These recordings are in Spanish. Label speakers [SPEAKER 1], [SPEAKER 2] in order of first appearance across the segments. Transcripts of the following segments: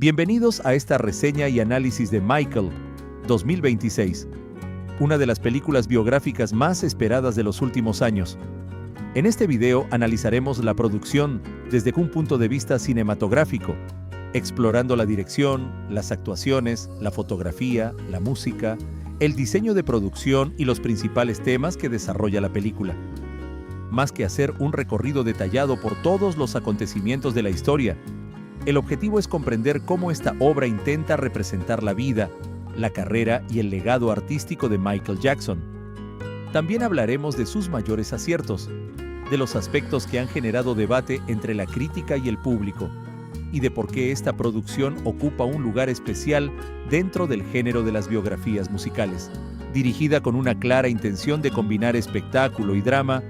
[SPEAKER 1] Bienvenidos a esta reseña y análisis de Michael 2026, una de las películas biográficas más esperadas de los últimos años. En este video analizaremos la producción desde un punto de vista cinematográfico, explorando la dirección, las actuaciones, la fotografía, la música, el diseño de producción y los principales temas que desarrolla la película. Más que hacer un recorrido detallado por todos los acontecimientos de la historia, el objetivo es comprender cómo esta obra intenta representar la vida, la carrera y el legado artístico de Michael Jackson. También hablaremos de sus mayores aciertos, de los aspectos que han generado debate entre la crítica y el público, y de por qué esta producción ocupa un lugar especial dentro del género de las biografías musicales. Dirigida con una clara intención de combinar espectáculo y drama,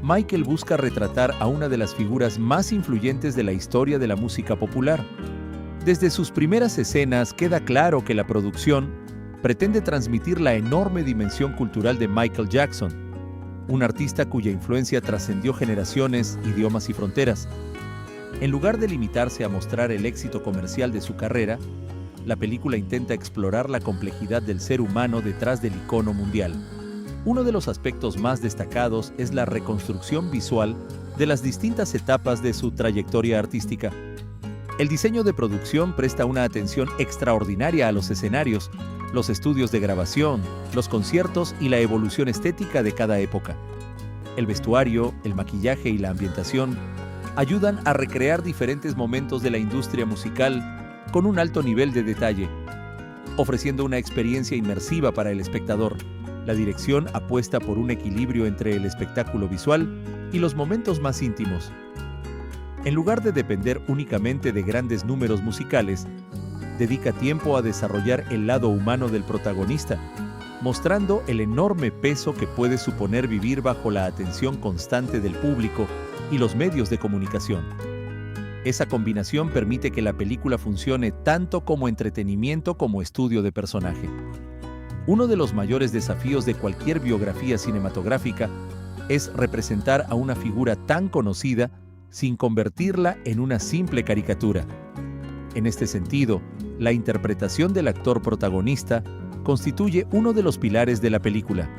[SPEAKER 1] Michael busca retratar a una de las figuras más influyentes de la historia de la música popular. Desde sus primeras escenas queda claro que la producción pretende transmitir la enorme dimensión cultural de Michael Jackson, un artista cuya influencia trascendió generaciones, idiomas y fronteras. En lugar de limitarse a mostrar el éxito comercial de su carrera, la película intenta explorar la complejidad del ser humano detrás del icono mundial. Uno de los aspectos más destacados es la reconstrucción visual de las distintas etapas de su trayectoria artística. El diseño de producción presta una atención extraordinaria a los escenarios, los estudios de grabación, los conciertos y la evolución estética de cada época. El vestuario, el maquillaje y la ambientación ayudan a recrear diferentes momentos de la industria musical con un alto nivel de detalle, ofreciendo una experiencia inmersiva para el espectador. La dirección apuesta por un equilibrio entre el espectáculo visual y los momentos más íntimos. En lugar de depender únicamente de grandes números musicales, dedica tiempo a desarrollar el lado humano del protagonista, mostrando el enorme peso que puede suponer vivir bajo la atención constante del público y los medios de comunicación. Esa combinación permite que la película funcione tanto como entretenimiento como estudio de personaje. Uno de los mayores desafíos de cualquier biografía cinematográfica es representar a una figura tan conocida sin convertirla en una simple caricatura. En este sentido, la interpretación del actor protagonista constituye uno de los pilares de la película.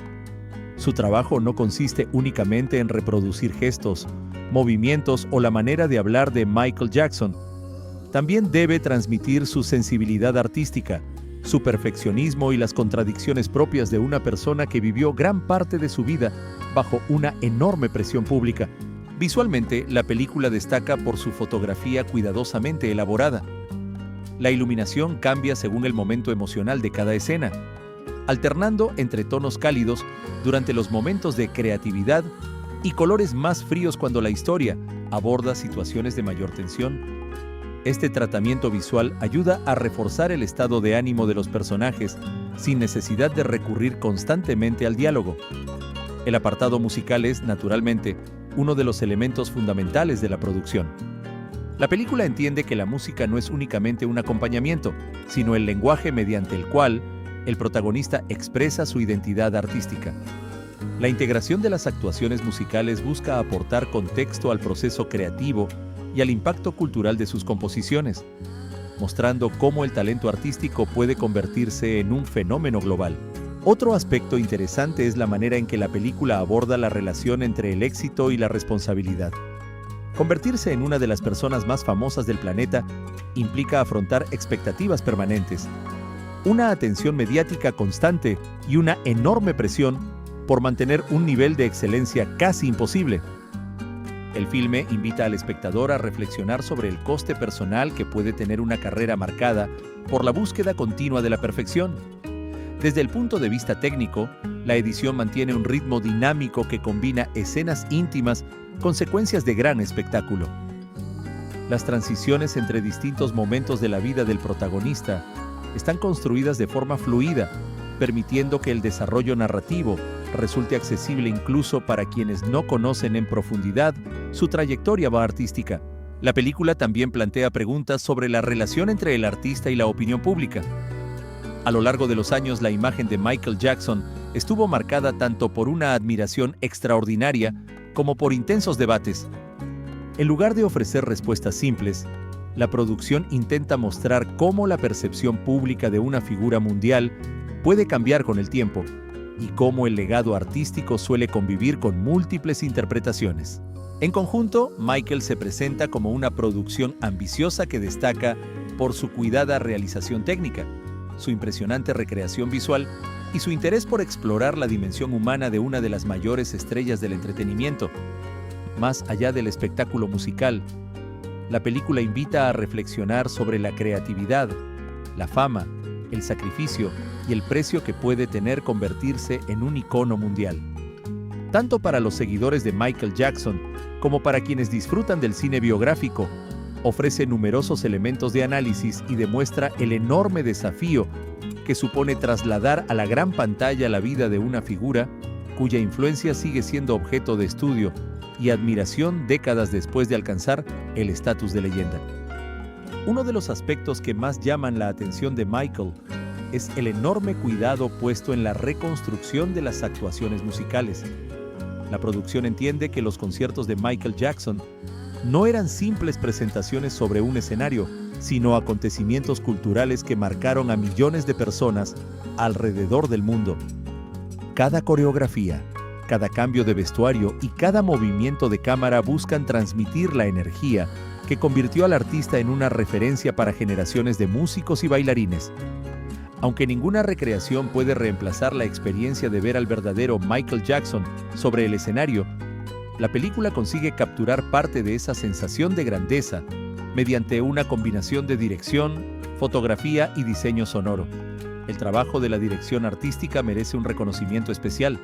[SPEAKER 1] Su trabajo no consiste únicamente en reproducir gestos, movimientos o la manera de hablar de Michael Jackson. También debe transmitir su sensibilidad artística, su perfeccionismo y las contradicciones propias de una persona que vivió gran parte de su vida bajo una enorme presión pública. Visualmente, la película destaca por su fotografía cuidadosamente elaborada. La iluminación cambia según el momento emocional de cada escena, alternando entre tonos cálidos durante los momentos de creatividad y colores más fríos cuando la historia aborda situaciones de mayor tensión. Este tratamiento visual ayuda a reforzar el estado de ánimo de los personajes sin necesidad de recurrir constantemente al diálogo. El apartado musical es, naturalmente, uno de los elementos fundamentales de la producción. La película entiende que la música no es únicamente un acompañamiento, sino el lenguaje mediante el cual el protagonista expresa su identidad artística. La integración de las actuaciones musicales busca aportar contexto al proceso creativo y al impacto cultural de sus composiciones, mostrando cómo el talento artístico puede convertirse en un fenómeno global. Otro aspecto interesante es la manera en que la película aborda la relación entre el éxito y la responsabilidad. Convertirse en una de las personas más famosas del planeta implica afrontar expectativas permanentes, una atención mediática constante y una enorme presión por mantener un nivel de excelencia casi imposible. El filme invita al espectador a reflexionar sobre el coste personal que puede tener una carrera marcada por la búsqueda continua de la perfección. Desde el punto de vista técnico, la edición mantiene un ritmo dinámico que combina escenas íntimas con secuencias de gran espectáculo. Las transiciones entre distintos momentos de la vida del protagonista están construidas de forma fluida, permitiendo que el desarrollo narrativo resulte accesible incluso para quienes no conocen en profundidad su trayectoria artística. La película también plantea preguntas sobre la relación entre el artista y la opinión pública. A lo largo de los años, la imagen de Michael Jackson estuvo marcada tanto por una admiración extraordinaria como por intensos debates. En lugar de ofrecer respuestas simples, La producción intenta mostrar cómo la percepción pública de una figura mundial puede cambiar con el tiempo y cómo el legado artístico suele convivir con múltiples interpretaciones. En conjunto, Michael se presenta como una producción ambiciosa que destaca por su cuidada realización técnica, su impresionante recreación visual y su interés por explorar la dimensión humana de una de las mayores estrellas del entretenimiento. Más allá del espectáculo musical, la película invita a reflexionar sobre la creatividad, la fama, el sacrificio y el precio que puede tener convertirse en un icono mundial. Tanto para los seguidores de Michael Jackson como para quienes disfrutan del cine biográfico, ofrece numerosos elementos de análisis y demuestra el enorme desafío que supone trasladar a la gran pantalla la vida de una figura cuya influencia sigue siendo objeto de estudio y admiración décadas después de alcanzar el estatus de leyenda. Uno de los aspectos que más llaman la atención de Michael es el enorme cuidado puesto en la reconstrucción de las actuaciones musicales. La producción entiende que los conciertos de Michael Jackson no eran simples presentaciones sobre un escenario, sino acontecimientos culturales que marcaron a millones de personas alrededor del mundo. Cada coreografía, cada cambio de vestuario y cada movimiento de cámara buscan transmitir la energía que convirtió al artista en una referencia para generaciones de músicos y bailarines. Aunque ninguna recreación puede reemplazar la experiencia de ver al verdadero Michael Jackson sobre el escenario, la película consigue capturar parte de esa sensación de grandeza mediante una combinación de dirección, fotografía y diseño sonoro. El trabajo de la dirección artística merece un reconocimiento especial.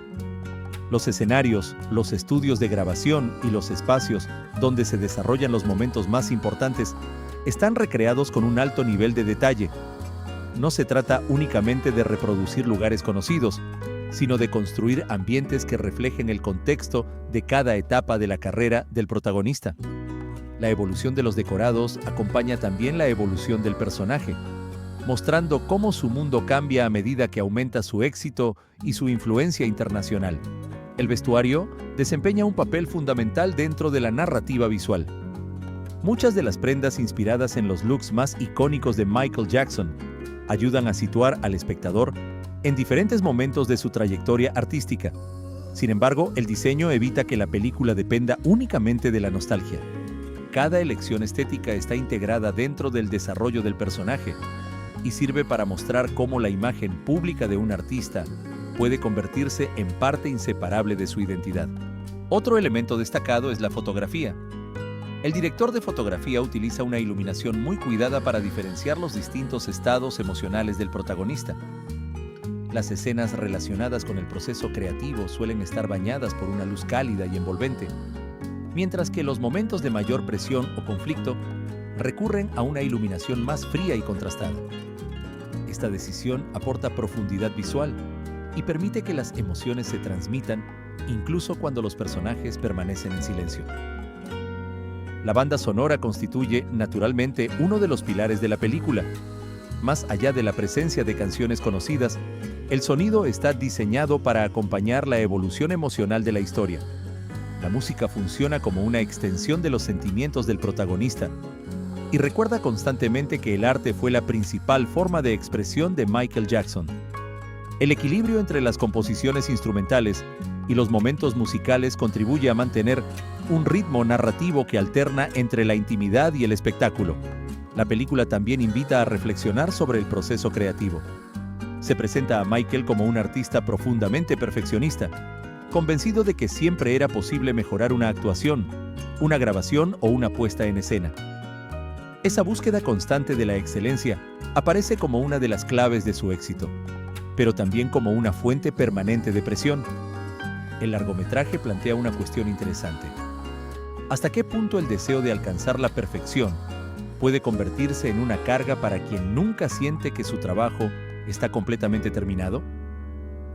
[SPEAKER 1] Los escenarios, los estudios de grabación y los espacios donde se desarrollan los momentos más importantes están recreados con un alto nivel de detalle. No se trata únicamente de reproducir lugares conocidos, sino de construir ambientes que reflejen el contexto de cada etapa de la carrera del protagonista. La evolución de los decorados acompaña también la evolución del personaje, mostrando cómo su mundo cambia a medida que aumenta su éxito y su influencia internacional. El vestuario desempeña un papel fundamental dentro de la narrativa visual. Muchas de las prendas inspiradas en los looks más icónicos de Michael Jackson ayudan a situar al espectador en diferentes momentos de su trayectoria artística. Sin embargo, el diseño evita que la película dependa únicamente de la nostalgia. Cada elección estética está integrada dentro del desarrollo del personaje y sirve para mostrar cómo la imagen pública de un artista puede convertirse en parte inseparable de su identidad. Otro elemento destacado es la fotografía. El director de fotografía utiliza una iluminación muy cuidada para diferenciar los distintos estados emocionales del protagonista. Las escenas relacionadas con el proceso creativo suelen estar bañadas por una luz cálida y envolvente, mientras que los momentos de mayor presión o conflicto recurren a una iluminación más fría y contrastada. Esta decisión aporta profundidad visual y permite que las emociones se transmitan incluso cuando los personajes permanecen en silencio. La banda sonora constituye, naturalmente, uno de los pilares de la película. Más allá de la presencia de canciones conocidas, el sonido está diseñado para acompañar la evolución emocional de la historia. La música funciona como una extensión de los sentimientos del protagonista y recuerda constantemente que el arte fue la principal forma de expresión de Michael Jackson. El equilibrio entre las composiciones instrumentales y los momentos musicales contribuye a mantener un ritmo narrativo que alterna entre la intimidad y el espectáculo. La película también invita a reflexionar sobre el proceso creativo. Se presenta a Michael como un artista profundamente perfeccionista, convencido de que siempre era posible mejorar una actuación, una grabación o una puesta en escena. Esa búsqueda constante de la excelencia aparece como una de las claves de su éxito, pero también como una fuente permanente de presión. El largometraje plantea una cuestión interesante. ¿Hasta qué punto el deseo de alcanzar la perfección puede convertirse en una carga para quien nunca siente que su trabajo está completamente terminado?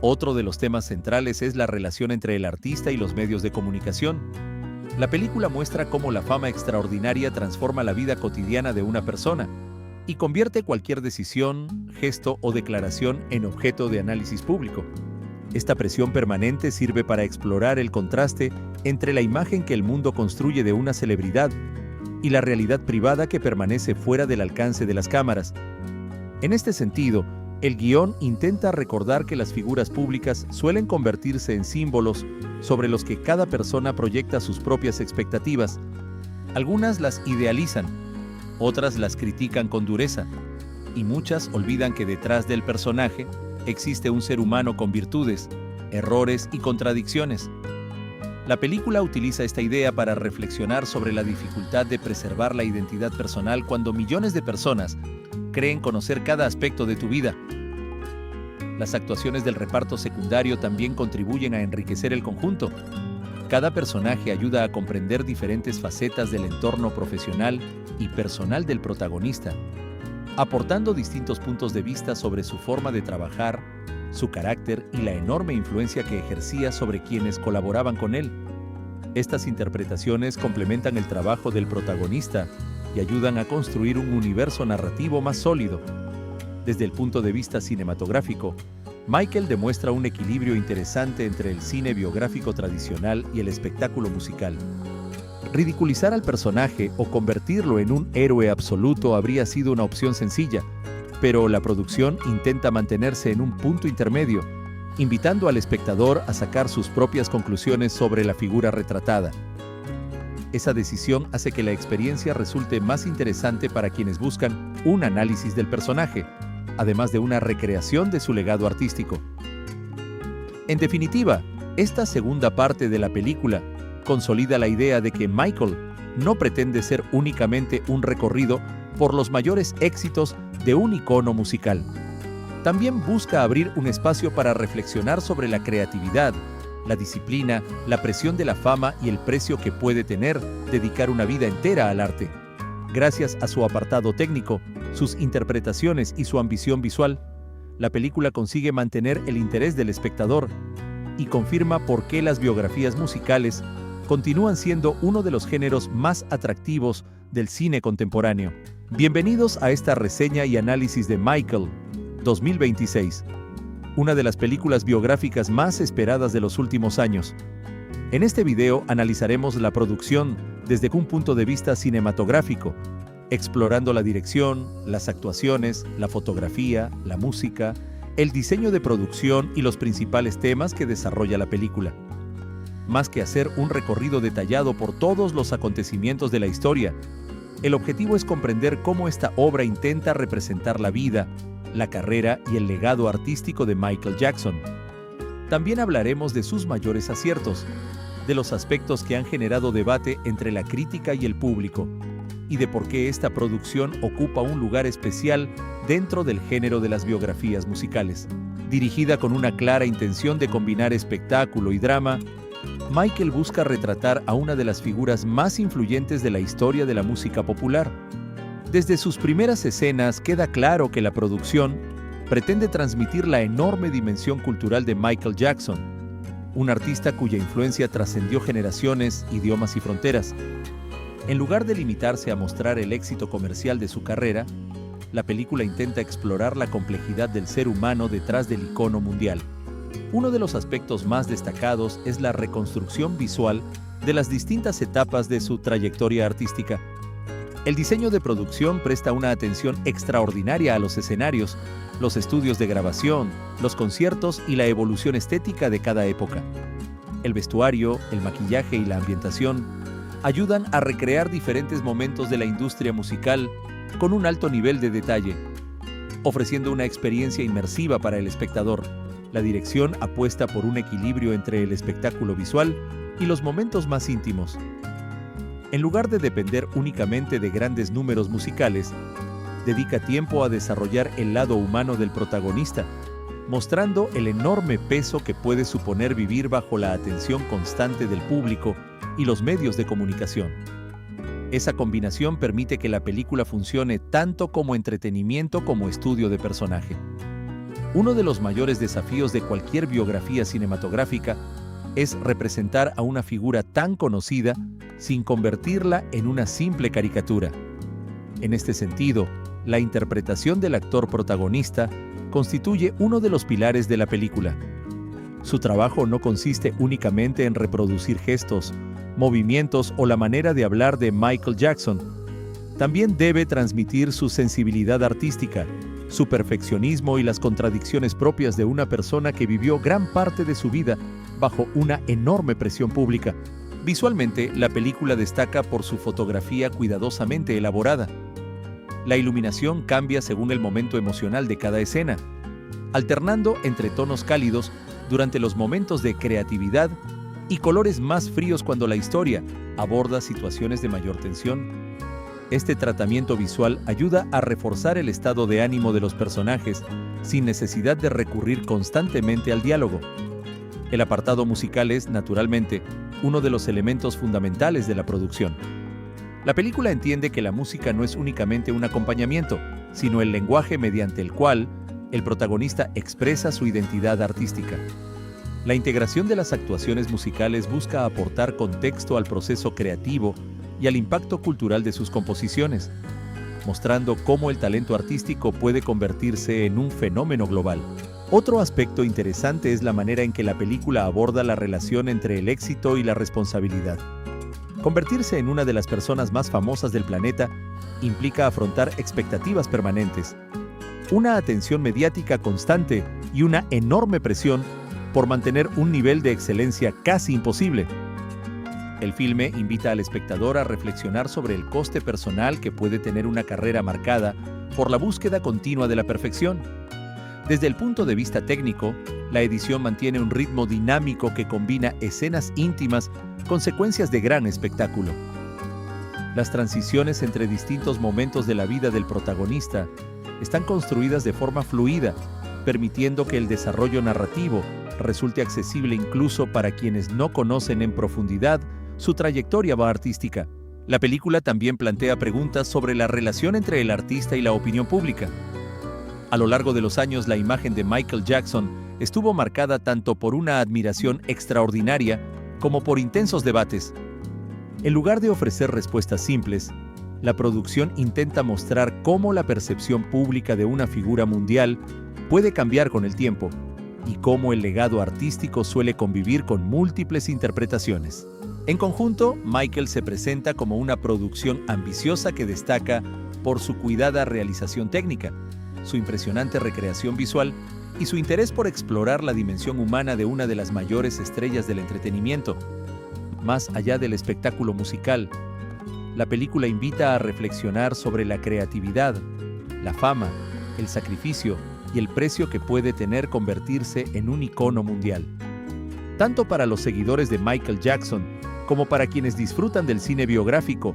[SPEAKER 1] Otro de los temas centrales es la relación entre el artista y los medios de comunicación. La película muestra cómo la fama extraordinaria transforma la vida cotidiana de una persona y convierte cualquier decisión, gesto o declaración en objeto de análisis público. Esta presión permanente sirve para explorar el contraste entre la imagen que el mundo construye de una celebridad y la realidad privada que permanece fuera del alcance de las cámaras. En este sentido, el guión intenta recordar que las figuras públicas suelen convertirse en símbolos sobre los que cada persona proyecta sus propias expectativas. Algunas las idealizan, otras las critican con dureza, y muchas olvidan que detrás del personaje existe un ser humano con virtudes, errores y contradicciones. La película utiliza esta idea para reflexionar sobre la dificultad de preservar la identidad personal cuando millones de personas creen conocer cada aspecto de tu vida. Las actuaciones del reparto secundario también contribuyen a enriquecer el conjunto. Cada personaje ayuda a comprender diferentes facetas del entorno profesional y personal del protagonista, aportando distintos puntos de vista sobre su forma de trabajar, su carácter y la enorme influencia que ejercía sobre quienes colaboraban con él. Estas interpretaciones complementan el trabajo del protagonista y ayudan a construir un universo narrativo más sólido. Desde el punto de vista cinematográfico, Michael demuestra un equilibrio interesante entre el cine biográfico tradicional y el espectáculo musical. Ridiculizar al personaje o convertirlo en un héroe absoluto habría sido una opción sencilla, pero la producción intenta mantenerse en un punto intermedio, invitando al espectador a sacar sus propias conclusiones sobre la figura retratada. Esa decisión hace que la experiencia resulte más interesante para quienes buscan un análisis del personaje, además de una recreación de su legado artístico. En definitiva, esta segunda parte de la película consolida la idea de que Michael no pretende ser únicamente un recorrido por los mayores éxitos de un icono musical. También busca abrir un espacio para reflexionar sobre la creatividad, la disciplina, la presión de la fama y el precio que puede tener dedicar una vida entera al arte. Gracias a su apartado técnico, sus interpretaciones y su ambición visual, la película consigue mantener el interés del espectador y confirma por qué las biografías musicales continúan siendo uno de los géneros más atractivos del cine contemporáneo. Bienvenidos a esta reseña y análisis de Michael, 2026, una de las películas biográficas más esperadas de los últimos años. En este video analizaremos la producción desde un punto de vista cinematográfico, explorando la dirección, las actuaciones, la fotografía, la música, el diseño de producción y los principales temas que desarrolla la película. Más que hacer un recorrido detallado por todos los acontecimientos de la historia, el objetivo es comprender cómo esta obra intenta representar la vida, la carrera y el legado artístico de Michael Jackson. También hablaremos de sus mayores aciertos, de los aspectos que han generado debate entre la crítica y el público, y de por qué esta producción ocupa un lugar especial dentro del género de las biografías musicales. Dirigida con una clara intención de combinar espectáculo y drama, Michael busca retratar a una de las figuras más influyentes de la historia de la música popular. Desde sus primeras escenas queda claro que la producción pretende transmitir la enorme dimensión cultural de Michael Jackson, un artista cuya influencia trascendió generaciones, idiomas y fronteras. En lugar de limitarse a mostrar el éxito comercial de su carrera, la película intenta explorar la complejidad del ser humano detrás del icono mundial. Uno de los aspectos más destacados es la reconstrucción visual de las distintas etapas de su trayectoria artística. El diseño de producción presta una atención extraordinaria a los escenarios, los estudios de grabación, los conciertos y la evolución estética de cada época. El vestuario, el maquillaje y la ambientación ayudan a recrear diferentes momentos de la industria musical con un alto nivel de detalle, ofreciendo una experiencia inmersiva para el espectador. La dirección apuesta por un equilibrio entre el espectáculo visual y los momentos más íntimos. En lugar de depender únicamente de grandes números musicales, dedica tiempo a desarrollar el lado humano del protagonista, mostrando el enorme peso que puede suponer vivir bajo la atención constante del público y los medios de comunicación. Esa combinación permite que la película funcione tanto como entretenimiento como estudio de personaje. Uno de los mayores desafíos de cualquier biografía cinematográfica es representar a una figura tan conocida sin convertirla en una simple caricatura. En este sentido, la interpretación del actor protagonista constituye uno de los pilares de la película. Su trabajo no consiste únicamente en reproducir gestos, movimientos o la manera de hablar de Michael Jackson. También debe transmitir su sensibilidad artística, su perfeccionismo y las contradicciones propias de una persona que vivió gran parte de su vida bajo una enorme presión pública. Visualmente, la película destaca por su fotografía cuidadosamente elaborada. La iluminación cambia según el momento emocional de cada escena, alternando entre tonos cálidos durante los momentos de creatividad y colores más fríos cuando la historia aborda situaciones de mayor tensión. Este tratamiento visual ayuda a reforzar el estado de ánimo de los personajes sin necesidad de recurrir constantemente al diálogo. El apartado musical es, naturalmente, uno de los elementos fundamentales de la producción. La película entiende que la música no es únicamente un acompañamiento, sino el lenguaje mediante el cual el protagonista expresa su identidad artística. La integración de las actuaciones musicales busca aportar contexto al proceso creativo y al impacto cultural de sus composiciones, mostrando cómo el talento artístico puede convertirse en un fenómeno global. Otro aspecto interesante es la manera en que la película aborda la relación entre el éxito y la responsabilidad. Convertirse en una de las personas más famosas del planeta implica afrontar expectativas permanentes, una atención mediática constante y una enorme presión por mantener un nivel de excelencia casi imposible. El filme invita al espectador a reflexionar sobre el coste personal que puede tener una carrera marcada por la búsqueda continua de la perfección. Desde el punto de vista técnico, la edición mantiene un ritmo dinámico que combina escenas íntimas con secuencias de gran espectáculo. Las transiciones entre distintos momentos de la vida del protagonista están construidas de forma fluida, permitiendo que el desarrollo narrativo resulte accesible incluso para quienes no conocen en profundidad su trayectoria artística. La película también plantea preguntas sobre la relación entre el artista y la opinión pública. A lo largo de los años, la imagen de Michael Jackson estuvo marcada tanto por una admiración extraordinaria como por intensos debates. En lugar de ofrecer respuestas simples, la producción intenta mostrar cómo la percepción pública de una figura mundial puede cambiar con el tiempo y cómo el legado artístico suele convivir con múltiples interpretaciones. En conjunto, Michael se presenta como una producción ambiciosa que destaca por su cuidada realización técnica, su impresionante recreación visual y su interés por explorar la dimensión humana de una de las mayores estrellas del entretenimiento. Más allá del espectáculo musical, la película invita a reflexionar sobre la creatividad, la fama, el sacrificio y el precio que puede tener convertirse en un icono mundial. Tanto para los seguidores de Michael Jackson como para quienes disfrutan del cine biográfico,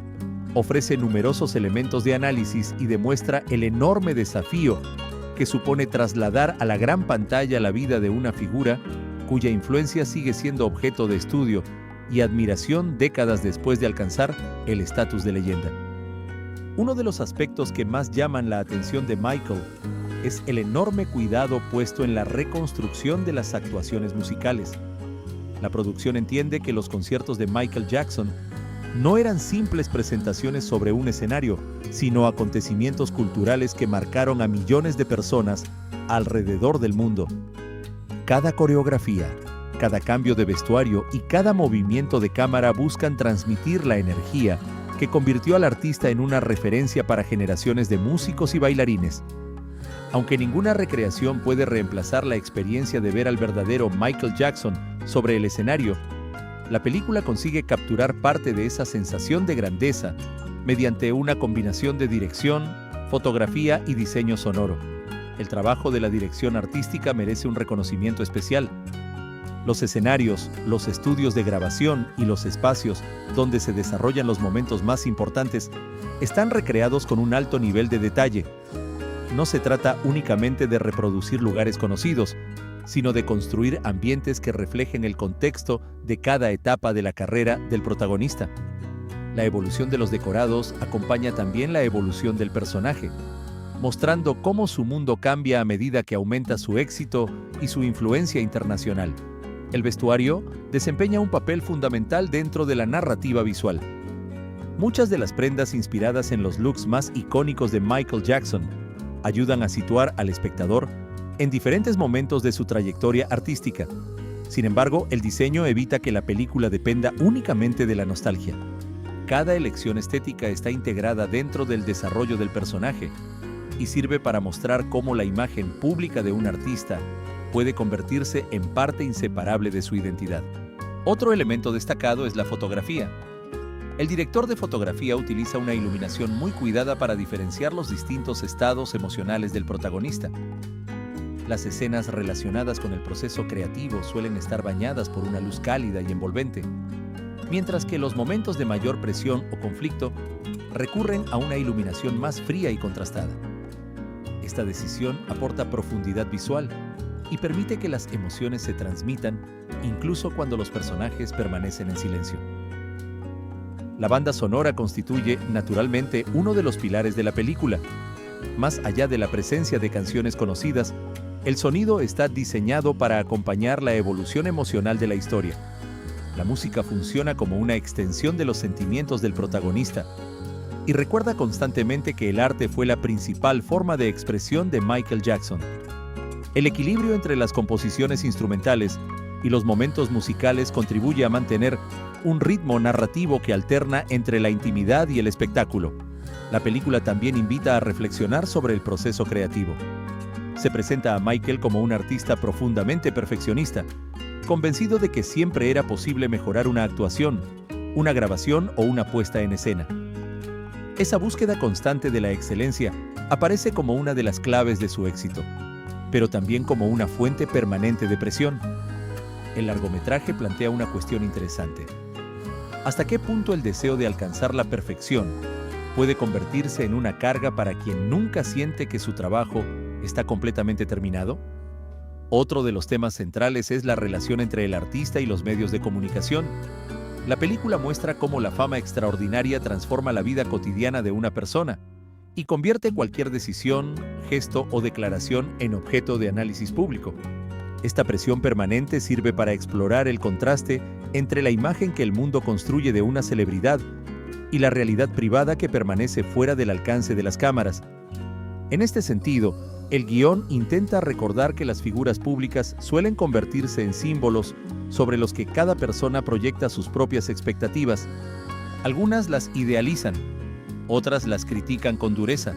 [SPEAKER 1] ofrece numerosos elementos de análisis y demuestra el enorme desafío que supone trasladar a la gran pantalla la vida de una figura cuya influencia sigue siendo objeto de estudio y admiración décadas después de alcanzar el estatus de leyenda. Uno de los aspectos que más llaman la atención de Michael es el enorme cuidado puesto en la reconstrucción de las actuaciones musicales. La producción entiende que los conciertos de Michael Jackson no eran simples presentaciones sobre un escenario, sino acontecimientos culturales que marcaron a millones de personas alrededor del mundo. Cada coreografía, cada cambio de vestuario y cada movimiento de cámara buscan transmitir la energía que convirtió al artista en una referencia para generaciones de músicos y bailarines. Aunque ninguna recreación puede reemplazar la experiencia de ver al verdadero Michael Jackson sobre el escenario, la película consigue capturar parte de esa sensación de grandeza mediante una combinación de dirección, fotografía y diseño sonoro. El trabajo de la dirección artística merece un reconocimiento especial. Los escenarios, los estudios de grabación y los espacios donde se desarrollan los momentos más importantes están recreados con un alto nivel de detalle. No se trata únicamente de reproducir lugares conocidos, sino de construir ambientes que reflejen el contexto de cada etapa de la carrera del protagonista. La evolución de los decorados acompaña también la evolución del personaje, mostrando cómo su mundo cambia a medida que aumenta su éxito y su influencia internacional. El vestuario desempeña un papel fundamental dentro de la narrativa visual. Muchas de las prendas inspiradas en los looks más icónicos de Michael Jackson ayudan a situar al espectador en diferentes momentos de su trayectoria artística. Sin embargo, el diseño evita que la película dependa únicamente de la nostalgia. Cada elección estética está integrada dentro del desarrollo del personaje y sirve para mostrar cómo la imagen pública de un artista puede convertirse en parte inseparable de su identidad. Otro elemento destacado es la fotografía. El director de fotografía utiliza una iluminación muy cuidada para diferenciar los distintos estados emocionales del protagonista. Las escenas relacionadas con el proceso creativo suelen estar bañadas por una luz cálida y envolvente, mientras que los momentos de mayor presión o conflicto recurren a una iluminación más fría y contrastada. Esta decisión aporta profundidad visual y permite que las emociones se transmitan incluso cuando los personajes permanecen en silencio. La banda sonora constituye, naturalmente, uno de los pilares de la película. Más allá de la presencia de canciones conocidas, el sonido está diseñado para acompañar la evolución emocional de la historia. La música funciona como una extensión de los sentimientos del protagonista y recuerda constantemente que el arte fue la principal forma de expresión de Michael Jackson. El equilibrio entre las composiciones instrumentales y los momentos musicales contribuye a mantener un ritmo narrativo que alterna entre la intimidad y el espectáculo. La película también invita a reflexionar sobre el proceso creativo. Se presenta a Michael como un artista profundamente perfeccionista, convencido de que siempre era posible mejorar una actuación, una grabación o una puesta en escena. Esa búsqueda constante de la excelencia aparece como una de las claves de su éxito, pero también como una fuente permanente de presión. El largometraje plantea una cuestión interesante. ¿Hasta qué punto el deseo de alcanzar la perfección puede convertirse en una carga para quien nunca siente que su trabajo está completamente terminado? Otro de los temas centrales es la relación entre el artista y los medios de comunicación. La película muestra cómo la fama extraordinaria transforma la vida cotidiana de una persona y convierte cualquier decisión, gesto o declaración en objeto de análisis público. Esta presión permanente sirve para explorar el contraste entre la imagen que el mundo construye de una celebridad y la realidad privada que permanece fuera del alcance de las cámaras. En este sentido, el guión intenta recordar que las figuras públicas suelen convertirse en símbolos sobre los que cada persona proyecta sus propias expectativas. Algunas las idealizan, otras las critican con dureza,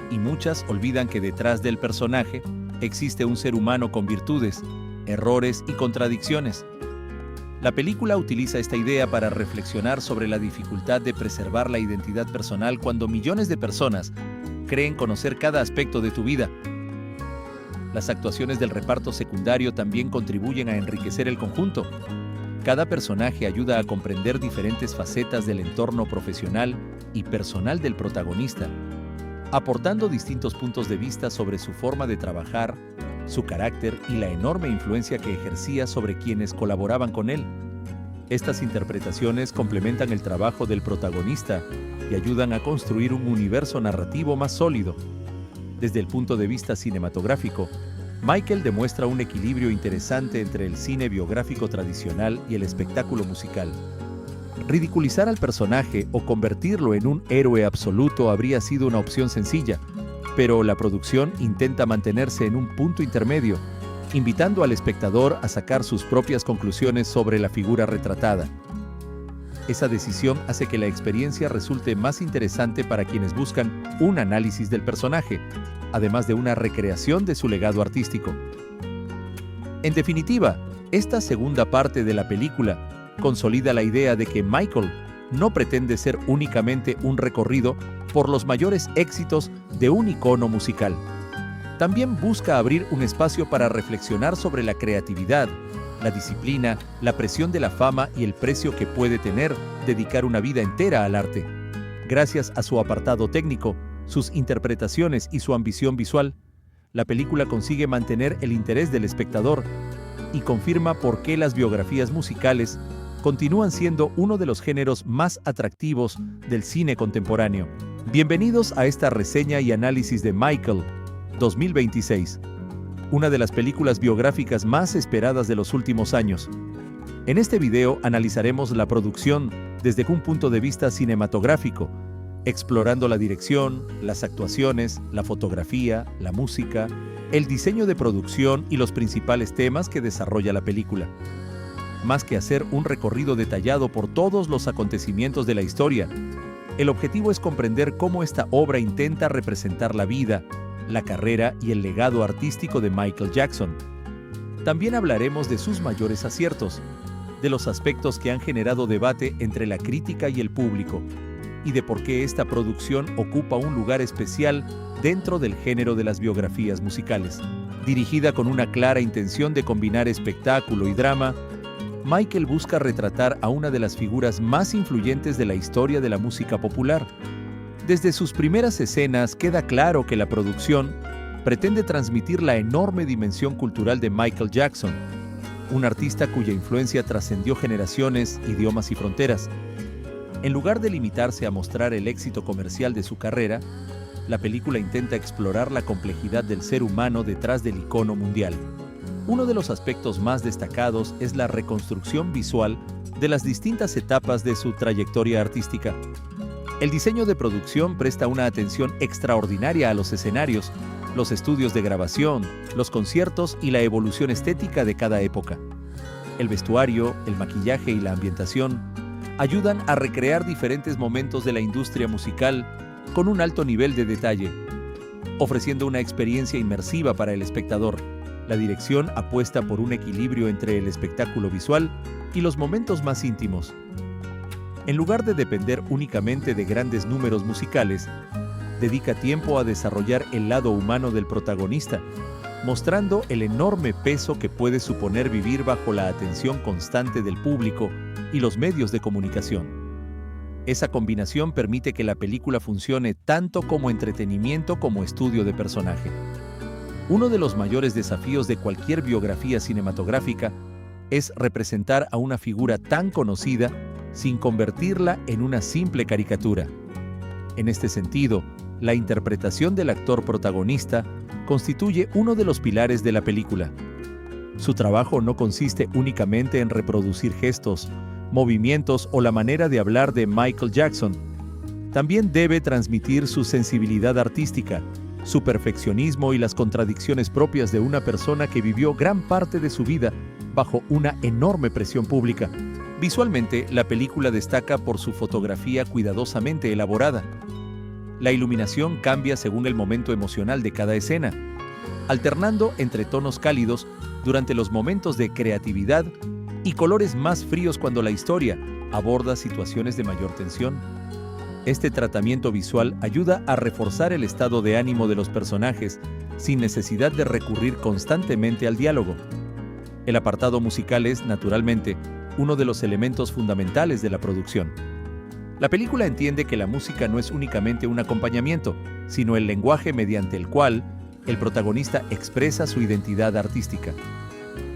[SPEAKER 1] y muchas olvidan que detrás del personaje existe un ser humano con virtudes, errores y contradicciones. La película utiliza esta idea para reflexionar sobre la dificultad de preservar la identidad personal cuando millones de personas creen conocer cada aspecto de tu vida. Las actuaciones del reparto secundario también contribuyen a enriquecer el conjunto. Cada personaje ayuda a comprender diferentes facetas del entorno profesional y personal del protagonista, aportando distintos puntos de vista sobre su forma de trabajar, su carácter y la enorme influencia que ejercía sobre quienes colaboraban con él. Estas interpretaciones complementan el trabajo del protagonista y ayudan a construir un universo narrativo más sólido. Desde el punto de vista cinematográfico, Michael demuestra un equilibrio interesante entre el cine biográfico tradicional y el espectáculo musical. Ridiculizar al personaje o convertirlo en un héroe absoluto habría sido una opción sencilla, pero la producción intenta mantenerse en un punto intermedio, invitando al espectador a sacar sus propias conclusiones sobre la figura retratada. Esa decisión hace que la experiencia resulte más interesante para quienes buscan un análisis del personaje, además de una recreación de su legado artístico. En definitiva, esta segunda parte de la película consolida la idea de que Michael no pretende ser únicamente un recorrido por los mayores éxitos de un icono musical. También busca abrir un espacio para reflexionar sobre la creatividad, la disciplina, la presión de la fama y el precio que puede tener dedicar una vida entera al arte. Gracias a su apartado técnico, sus interpretaciones y su ambición visual, la película consigue mantener el interés del espectador y confirma por qué las biografías musicales continúan siendo uno de los géneros más atractivos del cine contemporáneo. Bienvenidos a esta reseña y análisis de Michael, 2026, una de las películas biográficas más esperadas de los últimos años. En este video analizaremos la producción desde un punto de vista cinematográfico, explorando la dirección, las actuaciones, la fotografía, la música el diseño de producción y los principales temas que desarrolla la película. Más que hacer un recorrido detallado por todos los acontecimientos de la historia, el objetivo es comprender cómo esta obra intenta representar la vida, la carrera y el legado artístico de Michael Jackson. También hablaremos de sus mayores aciertos, de los aspectos que han generado debate entre la crítica y el público, y de por qué esta producción ocupa un lugar especial dentro del género de las biografías musicales. Dirigida con una clara intención de combinar espectáculo y drama, Michael busca retratar a una de las figuras más influyentes de la historia de la música popular. Desde sus primeras escenas queda claro que la producción pretende transmitir la enorme dimensión cultural de Michael Jackson, un artista cuya influencia trascendió generaciones, idiomas y fronteras. En lugar de limitarse a mostrar el éxito comercial de su carrera, la película intenta explorar la complejidad del ser humano detrás del icono mundial. Uno de los aspectos más destacados es la reconstrucción visual de las distintas etapas de su trayectoria artística. El diseño de producción presta una atención extraordinaria a los escenarios, los estudios de grabación, los conciertos y la evolución estética de cada época. El vestuario, el maquillaje y la ambientación ayudan a recrear diferentes momentos de la industria musical con un alto nivel de detalle, ofreciendo una experiencia inmersiva para el espectador. La dirección apuesta por un equilibrio entre el espectáculo visual y los momentos más íntimos. En lugar de depender únicamente de grandes números musicales, dedica tiempo a desarrollar el lado humano del protagonista, mostrando el enorme peso que puede suponer vivir bajo la atención constante del público y los medios de comunicación. Esa combinación permite que la película funcione tanto como entretenimiento como estudio de personaje. Uno de los mayores desafíos de cualquier biografía cinematográfica es representar a una figura tan conocida sin convertirla en una simple caricatura. En este sentido, la interpretación del actor protagonista constituye uno de los pilares de la película. Su trabajo no consiste únicamente en reproducir gestos, movimientos o la manera de hablar de Michael Jackson. También debe transmitir su sensibilidad artística, su perfeccionismo y las contradicciones propias de una persona que vivió gran parte de su vida bajo una enorme presión pública. Visualmente, la película destaca por su fotografía cuidadosamente elaborada. La iluminación cambia según el momento emocional de cada escena, alternando entre tonos cálidos durante los momentos de creatividad y colores más fríos cuando la historia aborda situaciones de mayor tensión. Este tratamiento visual ayuda a reforzar el estado de ánimo de los personajes sin necesidad de recurrir constantemente al diálogo. El apartado musical es, naturalmente, uno de los elementos fundamentales de la producción. La película entiende que la música no es únicamente un acompañamiento, sino el lenguaje mediante el cual el protagonista expresa su identidad artística.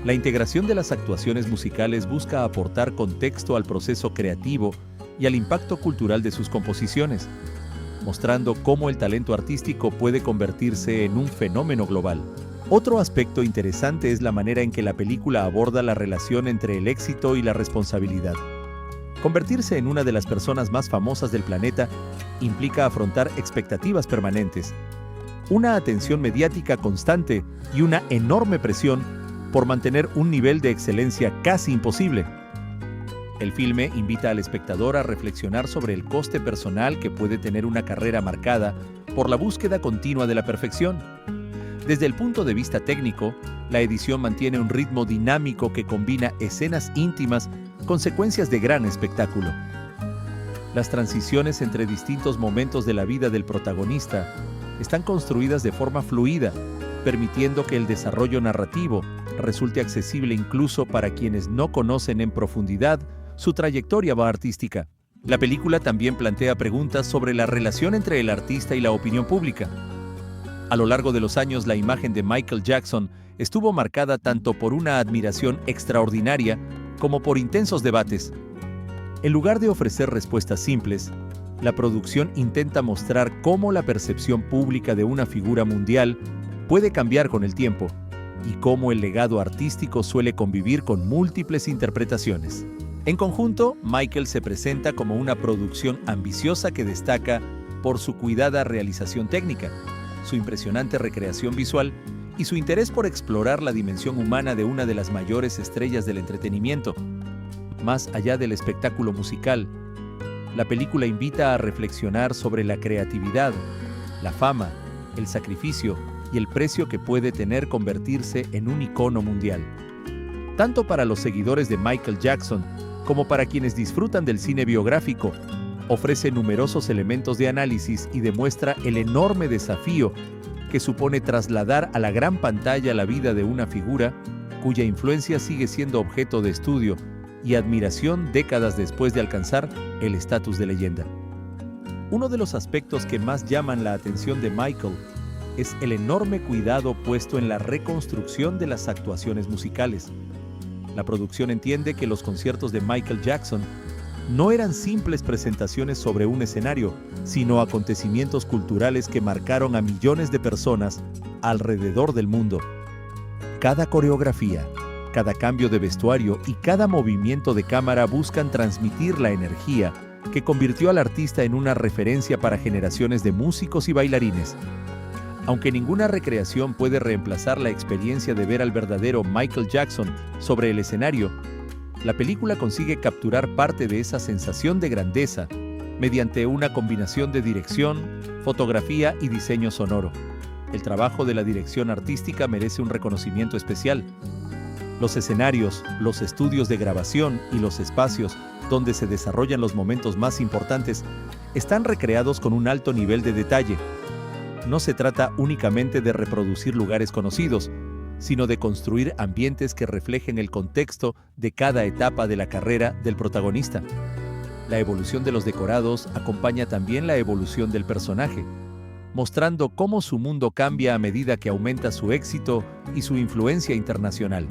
[SPEAKER 1] La integración de las actuaciones musicales busca aportar contexto al proceso creativo y al impacto cultural de sus composiciones, mostrando cómo el talento artístico puede convertirse en un fenómeno global. Otro aspecto interesante es la manera en que la película aborda la relación entre el éxito y la responsabilidad. Convertirse en una de las personas más famosas del planeta implica afrontar expectativas permanentes, una atención mediática constante y una enorme presión por mantener un nivel de excelencia casi imposible. El filme invita al espectador a reflexionar sobre el coste personal que puede tener una carrera marcada por la búsqueda continua de la perfección. Desde el punto de vista técnico, la edición mantiene un ritmo dinámico que combina escenas íntimas con secuencias de gran espectáculo. Las transiciones entre distintos momentos de la vida del protagonista están construidas de forma fluida, permitiendo que el desarrollo narrativo resulte accesible incluso para quienes no conocen en profundidad su trayectoria artística. La película también plantea preguntas sobre la relación entre el artista y la opinión pública. A lo largo de los años, la imagen de Michael Jackson estuvo marcada tanto por una admiración extraordinaria como por intensos debates. En lugar de ofrecer respuestas simples, la producción intenta mostrar cómo la percepción pública de una figura mundial puede cambiar con el tiempo y cómo el legado artístico suele convivir con múltiples interpretaciones. En conjunto, Michael se presenta como una producción ambiciosa que destaca por su cuidada realización técnica, su impresionante recreación visual y su interés por explorar la dimensión humana de una de las mayores estrellas del entretenimiento. Más allá del espectáculo musical, la película invita a reflexionar sobre la creatividad, la fama, el sacrificio y el precio que puede tener convertirse en un icono mundial. Tanto para los seguidores de Michael Jackson como para quienes disfrutan del cine biográfico, ofrece numerosos elementos de análisis y demuestra el enorme desafío que supone trasladar a la gran pantalla la vida de una figura cuya influencia sigue siendo objeto de estudio y admiración décadas después de alcanzar el estatus de leyenda. Uno de los aspectos que más llaman la atención de Michael es el enorme cuidado puesto en la reconstrucción de las actuaciones musicales. La producción entiende que los conciertos de Michael Jackson no eran simples presentaciones sobre un escenario, sino acontecimientos culturales que marcaron a millones de personas alrededor del mundo. Cada coreografía, cada cambio de vestuario y cada movimiento de cámara buscan transmitir la energía que convirtió al artista en una referencia para generaciones de músicos y bailarines. Aunque ninguna recreación puede reemplazar la experiencia de ver al verdadero Michael Jackson sobre el escenario, la película consigue capturar parte de esa sensación de grandeza mediante una combinación de dirección, fotografía y diseño sonoro. El trabajo de la dirección artística merece un reconocimiento especial. Los escenarios, los estudios de grabación y los espacios donde se desarrollan los momentos más importantes están recreados con un alto nivel de detalle. No se trata únicamente de reproducir lugares conocidos, sino de construir ambientes que reflejen el contexto de cada etapa de la carrera del protagonista. La evolución de los decorados acompaña también la evolución del personaje, mostrando cómo su mundo cambia a medida que aumenta su éxito y su influencia internacional.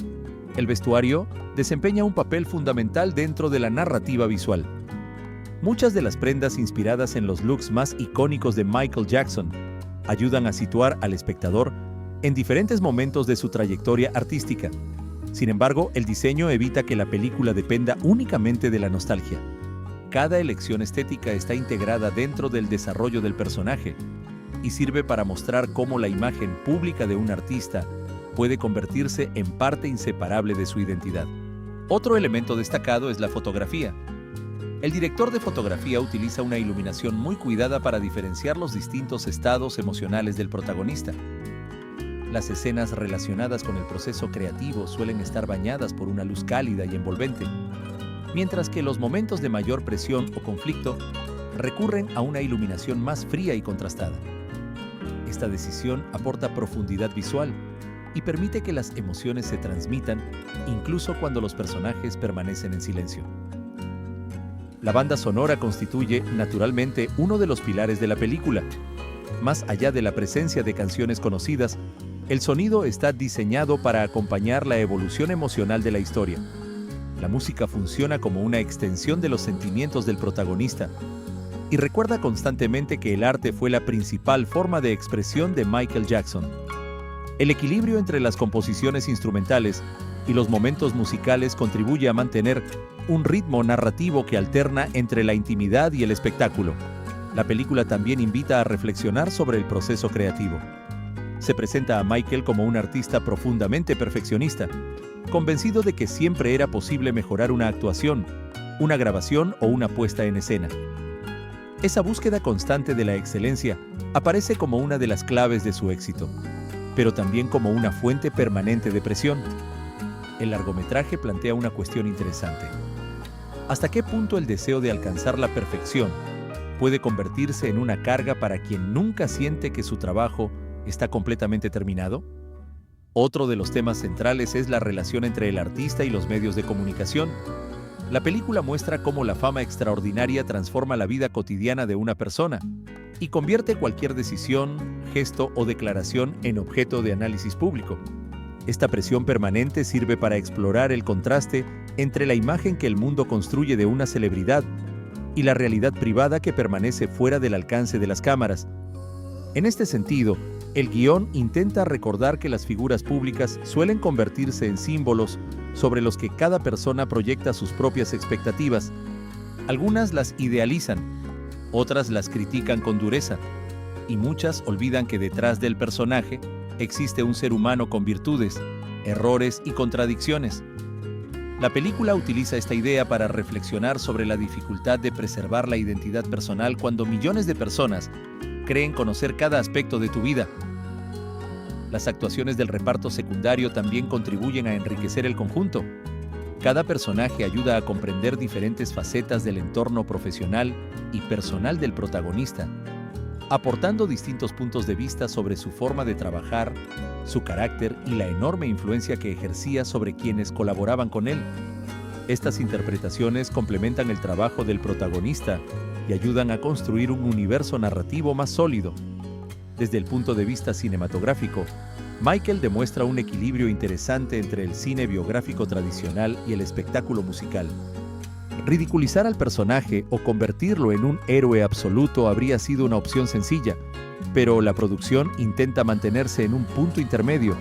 [SPEAKER 1] El vestuario desempeña un papel fundamental dentro de la narrativa visual. Muchas de las prendas inspiradas en los looks más icónicos de Michael Jackson ayudan a situar al espectador en diferentes momentos de su trayectoria artística. Sin embargo, el diseño evita que la película dependa únicamente de la nostalgia. Cada elección estética está integrada dentro del desarrollo del personaje y sirve para mostrar cómo la imagen pública de un artista puede convertirse en parte inseparable de su identidad. Otro elemento destacado es la fotografía. El director de fotografía utiliza una iluminación muy cuidada para diferenciar los distintos estados emocionales del protagonista. Las escenas relacionadas con el proceso creativo suelen estar bañadas por una luz cálida y envolvente, mientras que los momentos de mayor presión o conflicto recurren a una iluminación más fría y contrastada. Esta decisión aporta profundidad visual y permite que las emociones se transmitan incluso cuando los personajes permanecen en silencio. La banda sonora constituye, naturalmente, uno de los pilares de la película. Más allá de la presencia de canciones conocidas, el sonido está diseñado para acompañar la evolución emocional de la historia. La música funciona como una extensión de los sentimientos del protagonista y recuerda constantemente que el arte fue la principal forma de expresión de Michael Jackson. El equilibrio entre las composiciones instrumentales y los momentos musicales contribuye a mantener un ritmo narrativo que alterna entre la intimidad y el espectáculo. La película también invita a reflexionar sobre el proceso creativo. Se presenta a Michael como un artista profundamente perfeccionista, convencido de que siempre era posible mejorar una actuación, una grabación o una puesta en escena. Esa búsqueda constante de la excelencia aparece como una de las claves de su éxito, pero también como una fuente permanente de presión. El largometraje plantea una cuestión interesante. ¿Hasta qué punto el deseo de alcanzar la perfección puede convertirse en una carga para quien nunca siente que su trabajo está completamente terminado? Otro de los temas centrales es la relación entre el artista y los medios de comunicación. La película muestra cómo la fama extraordinaria transforma la vida cotidiana de una persona y convierte cualquier decisión, gesto o declaración en objeto de análisis público. Esta presión permanente sirve para explorar el contraste entre la imagen que el mundo construye de una celebridad y la realidad privada que permanece fuera del alcance de las cámaras. En este sentido, el guión intenta recordar que las figuras públicas suelen convertirse en símbolos sobre los que cada persona proyecta sus propias expectativas. Algunas las idealizan, otras las critican con dureza, y muchas olvidan que detrás del personaje existe un ser humano con virtudes, errores y contradicciones. La película utiliza esta idea para reflexionar sobre la dificultad de preservar la identidad personal cuando millones de personas creen conocer cada aspecto de tu vida. Las actuaciones del reparto secundario también contribuyen a enriquecer el conjunto. Cada personaje ayuda a comprender diferentes facetas del entorno profesional y personal del protagonista, aportando distintos puntos de vista sobre su forma de trabajar, su carácter y la enorme influencia que ejercía sobre quienes colaboraban con él. Estas interpretaciones complementan el trabajo del protagonista y ayudan a construir un universo narrativo más sólido. Desde el punto de vista cinematográfico, Michael demuestra un equilibrio interesante entre el cine biográfico tradicional y el espectáculo musical. Ridiculizar al personaje o convertirlo en un héroe absoluto habría sido una opción sencilla, pero la producción intenta mantenerse en un punto intermedio,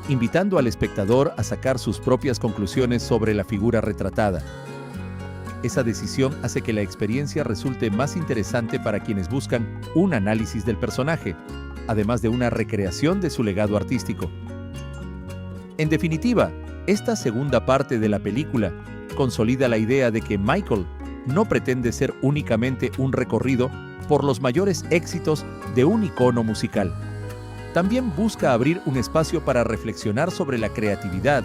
[SPEAKER 1] invitando al espectador a sacar sus propias conclusiones sobre la figura retratada. Esa decisión hace que la experiencia resulte más interesante para quienes buscan un análisis del personaje, además de una recreación de su legado artístico. En definitiva, esta segunda parte de la película consolida la idea de que Michael no pretende ser únicamente un recorrido por los mayores éxitos de un icono musical. También busca abrir un espacio para reflexionar sobre la creatividad,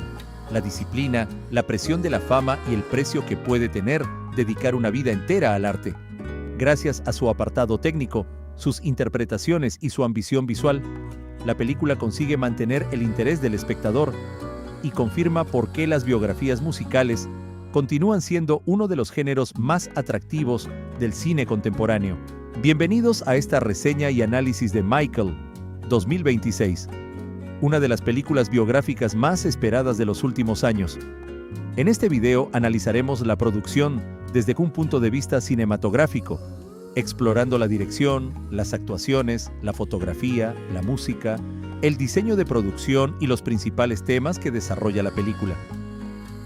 [SPEAKER 1] la disciplina, la presión de la fama y el precio que puede tener dedicar una vida entera al arte. Gracias a su apartado técnico, sus interpretaciones y su ambición visual, la película consigue mantener el interés del espectador y confirma por qué las biografías musicales continúan siendo uno de los géneros más atractivos del cine contemporáneo. Bienvenidos a esta reseña y análisis de Michael, 2026, una de las películas biográficas más esperadas de los últimos años. En este video analizaremos la producción desde un punto de vista cinematográfico, explorando la dirección, las actuaciones, la fotografía, la música, el diseño de producción y los principales temas que desarrolla la película.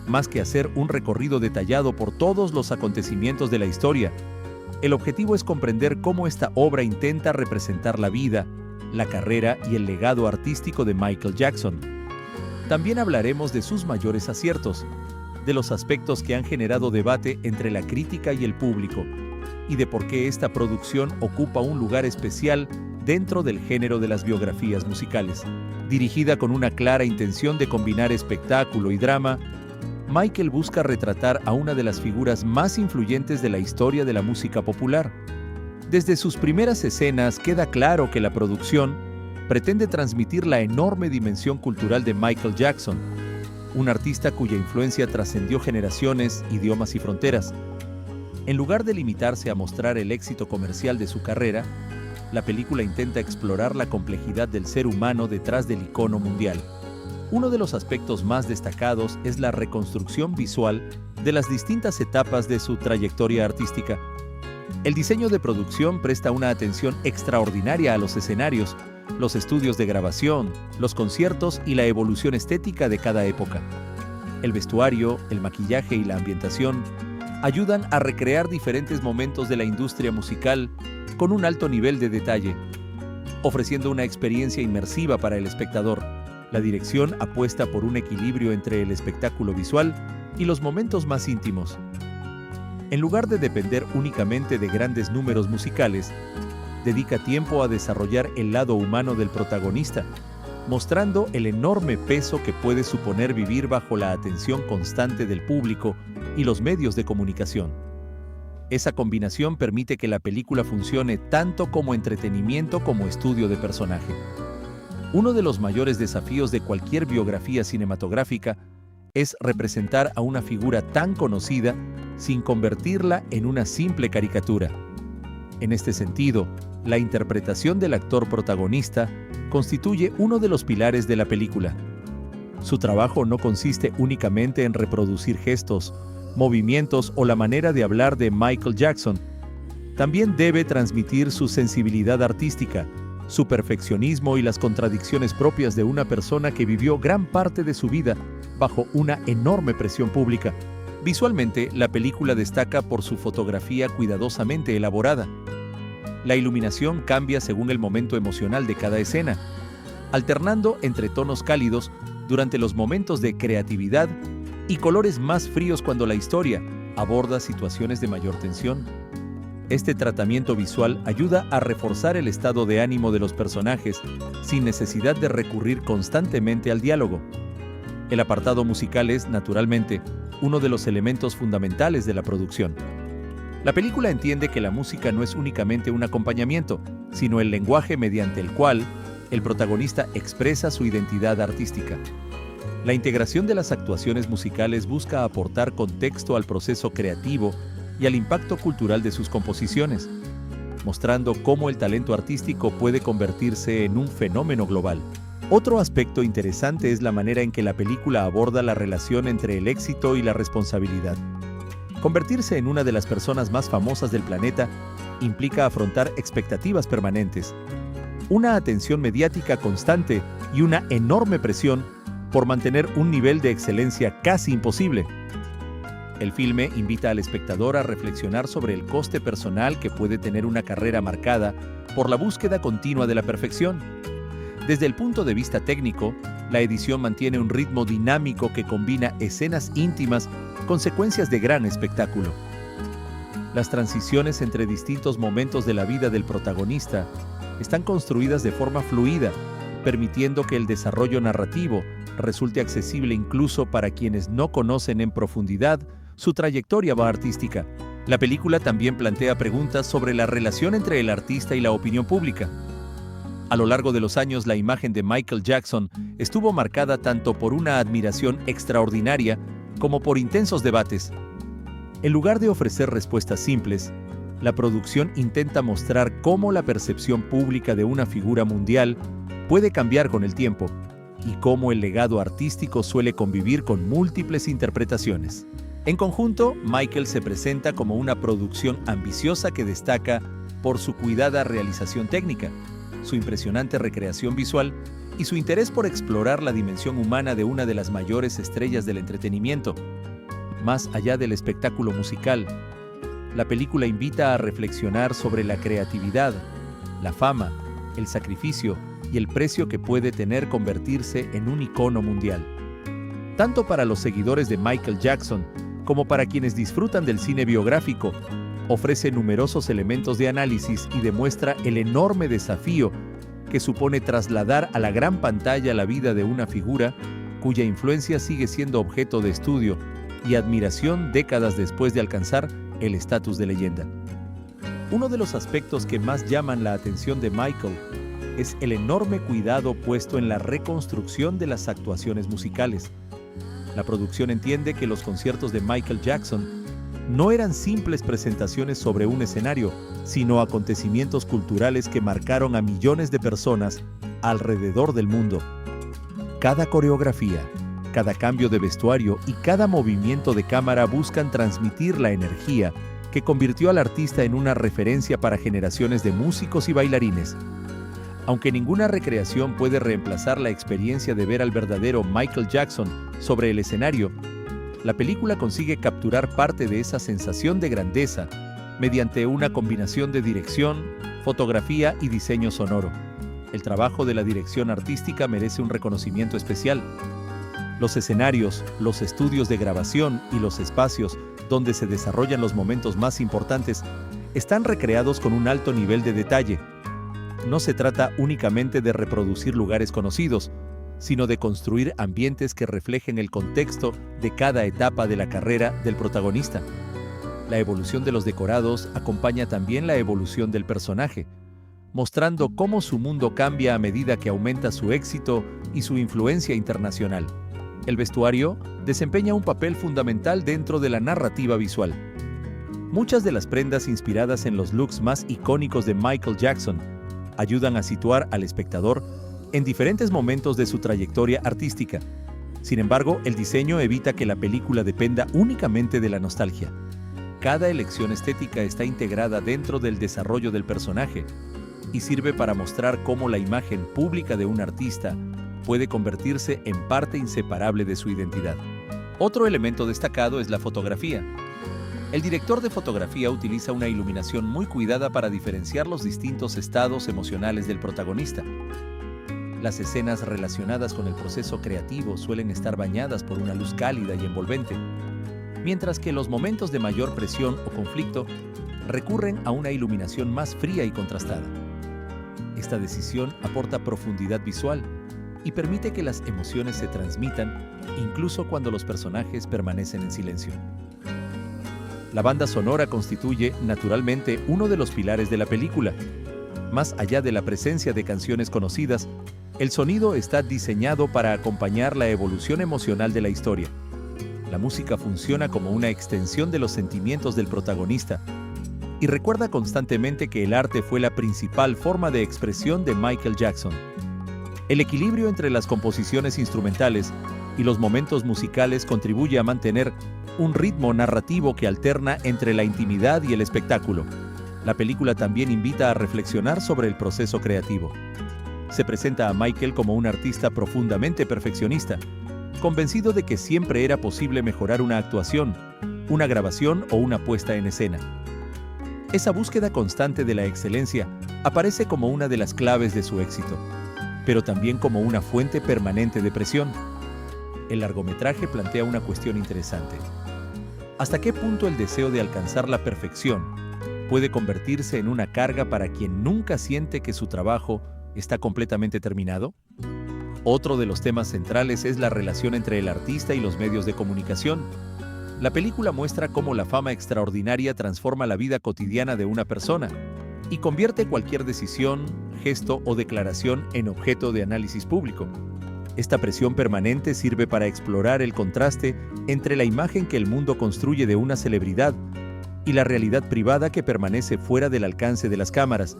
[SPEAKER 1] Más que hacer un recorrido detallado por todos los acontecimientos de la historia, el objetivo es comprender cómo esta obra intenta representar la vida, la carrera y el legado artístico de Michael Jackson. También hablaremos de sus mayores aciertos, de los aspectos que han generado debate entre la crítica y el público, y de por qué esta producción ocupa un lugar especial dentro del género de las biografías musicales. Dirigida con una clara intención de combinar espectáculo y drama, Michael busca retratar a una de las figuras más influyentes de la historia de la música popular. Desde sus primeras escenas queda claro que la producción pretende transmitir la enorme dimensión cultural de Michael Jackson, un artista cuya influencia trascendió generaciones, idiomas y fronteras. En lugar de limitarse a mostrar el éxito comercial de su carrera, la película intenta explorar la complejidad del ser humano detrás del icono mundial. Uno de los aspectos más destacados es la reconstrucción visual de las distintas etapas de su trayectoria artística. El diseño de producción presta una atención extraordinaria a los escenarios, los estudios de grabación, los conciertos y la evolución estética de cada época. El vestuario, el maquillaje y la ambientación ayudan a recrear diferentes momentos de la industria musical con un alto nivel de detalle, ofreciendo una experiencia inmersiva para el espectador. La dirección apuesta por un equilibrio entre el espectáculo visual y los momentos más íntimos. En lugar de depender únicamente de grandes números musicales, dedica tiempo a desarrollar el lado humano del protagonista, mostrando el enorme peso que puede suponer vivir bajo la atención constante del público y los medios de comunicación. Esa combinación permite que la película funcione tanto como entretenimiento como estudio de personaje. Uno de los mayores desafíos de cualquier biografía cinematográfica es representar a una figura tan conocida sin convertirla en una simple caricatura. En este sentido, la interpretación del actor protagonista constituye uno de los pilares de la película. Su trabajo no consiste únicamente en reproducir gestos, movimientos o la manera de hablar de Michael Jackson. También debe transmitir su sensibilidad artística, su perfeccionismo y las contradicciones propias de una persona que vivió gran parte de su vida bajo una enorme presión pública. Visualmente, la película destaca por su fotografía cuidadosamente elaborada. La iluminación cambia según el momento emocional de cada escena, alternando entre tonos cálidos durante los momentos de creatividad y colores más fríos cuando la historia aborda situaciones de mayor tensión. Este tratamiento visual ayuda a reforzar el estado de ánimo de los personajes sin necesidad de recurrir constantemente al diálogo. El apartado musical es, naturalmente, uno de los elementos fundamentales de la producción. La película entiende que la música no es únicamente un acompañamiento, sino el lenguaje mediante el cual el protagonista expresa su identidad artística. La integración de las actuaciones musicales busca aportar contexto al proceso creativo y al impacto cultural de sus composiciones, mostrando cómo el talento artístico puede convertirse en un fenómeno global. Otro aspecto interesante es la manera en que la película aborda la relación entre el éxito y la responsabilidad. Convertirse en una de las personas más famosas del planeta implica afrontar expectativas permanentes, una atención mediática constante y una enorme presión por mantener un nivel de excelencia casi imposible. El filme invita al espectador a reflexionar sobre el coste personal que puede tener una carrera marcada por la búsqueda continua de la perfección. Desde el punto de vista técnico, la edición mantiene un ritmo dinámico que combina escenas íntimas con secuencias de gran espectáculo. Las transiciones entre distintos momentos de la vida del protagonista están construidas de forma fluida, permitiendo que el desarrollo narrativo resulte accesible incluso para quienes no conocen en profundidad su trayectoria artística. La película también plantea preguntas sobre la relación entre el artista y la opinión pública. A lo largo de los años, la imagen de Michael Jackson estuvo marcada tanto por una admiración extraordinaria como por intensos debates. En lugar de ofrecer respuestas simples, la producción intenta mostrar cómo la percepción pública de una figura mundial puede cambiar con el tiempo y cómo el legado artístico suele convivir con múltiples interpretaciones. En conjunto, Michael se presenta como una producción ambiciosa que destaca por su cuidada realización técnica, su impresionante recreación visual y su interés por explorar la dimensión humana de una de las mayores estrellas del entretenimiento. Más allá del espectáculo musical, la película invita a reflexionar sobre la creatividad, la fama, el sacrificio y el precio que puede tener convertirse en un icono mundial. Tanto para los seguidores de Michael Jackson como para quienes disfrutan del cine biográfico, ofrece numerosos elementos de análisis y demuestra el enorme desafío que supone trasladar a la gran pantalla la vida de una figura cuya influencia sigue siendo objeto de estudio y admiración décadas después de alcanzar el estatus de leyenda. Uno de los aspectos que más llaman la atención de Michael es el enorme cuidado puesto en la reconstrucción de las actuaciones musicales. La producción entiende que los conciertos de Michael Jackson no eran simples presentaciones sobre un escenario, sino acontecimientos culturales que marcaron a millones de personas alrededor del mundo. Cada coreografía, cada cambio de vestuario y cada movimiento de cámara buscan transmitir la energía que convirtió al artista en una referencia para generaciones de músicos y bailarines. Aunque ninguna recreación puede reemplazar la experiencia de ver al verdadero Michael Jackson sobre el escenario, la película consigue capturar parte de esa sensación de grandeza mediante una combinación de dirección, fotografía y diseño sonoro. El trabajo de la dirección artística merece un reconocimiento especial. Los escenarios, los estudios de grabación y los espacios donde se desarrollan los momentos más importantes están recreados con un alto nivel de detalle. No se trata únicamente de reproducir lugares conocidos, sino de construir ambientes que reflejen el contexto de cada etapa de la carrera del protagonista. La evolución de los decorados acompaña también la evolución del personaje, mostrando cómo su mundo cambia a medida que aumenta su éxito y su influencia internacional. El vestuario desempeña un papel fundamental dentro de la narrativa visual. Muchas de las prendas inspiradas en los looks más icónicos de Michael Jackson ayudan a situar al espectador en diferentes momentos de su trayectoria artística. Sin embargo, el diseño evita que la película dependa únicamente de la nostalgia. Cada elección estética está integrada dentro del desarrollo del personaje y sirve para mostrar cómo la imagen pública de un artista puede convertirse en parte inseparable de su identidad. Otro elemento destacado es la fotografía. El director de fotografía utiliza una iluminación muy cuidada para diferenciar los distintos estados emocionales del protagonista. Las escenas relacionadas con el proceso creativo suelen estar bañadas por una luz cálida y envolvente, mientras que los momentos de mayor presión o conflicto recurren a una iluminación más fría y contrastada. Esta decisión aporta profundidad visual y permite que las emociones se transmitan incluso cuando los personajes permanecen en silencio. La banda sonora constituye, naturalmente, uno de los pilares de la película. Más allá de la presencia de canciones conocidas, el sonido está diseñado para acompañar la evolución emocional de la historia. La música funciona como una extensión de los sentimientos del protagonista y recuerda constantemente que el arte fue la principal forma de expresión de Michael Jackson. El equilibrio entre las composiciones instrumentales y los momentos musicales contribuye a mantener un ritmo narrativo que alterna entre la intimidad y el espectáculo. La película también invita a reflexionar sobre el proceso creativo. Se presenta a Michael como un artista profundamente perfeccionista, convencido de que siempre era posible mejorar una actuación, una grabación o una puesta en escena. Esa búsqueda constante de la excelencia aparece como una de las claves de su éxito, pero también como una fuente permanente de presión. El largometraje plantea una cuestión interesante. ¿Hasta qué punto el deseo de alcanzar la perfección puede convertirse en una carga para quien nunca siente que su trabajo está completamente terminado? Otro de los temas centrales es la relación entre el artista y los medios de comunicación. La película muestra cómo la fama extraordinaria transforma la vida cotidiana de una persona y convierte cualquier decisión, gesto o declaración en objeto de análisis público. Esta presión permanente sirve para explorar el contraste entre la imagen que el mundo construye de una celebridad y la realidad privada que permanece fuera del alcance de las cámaras.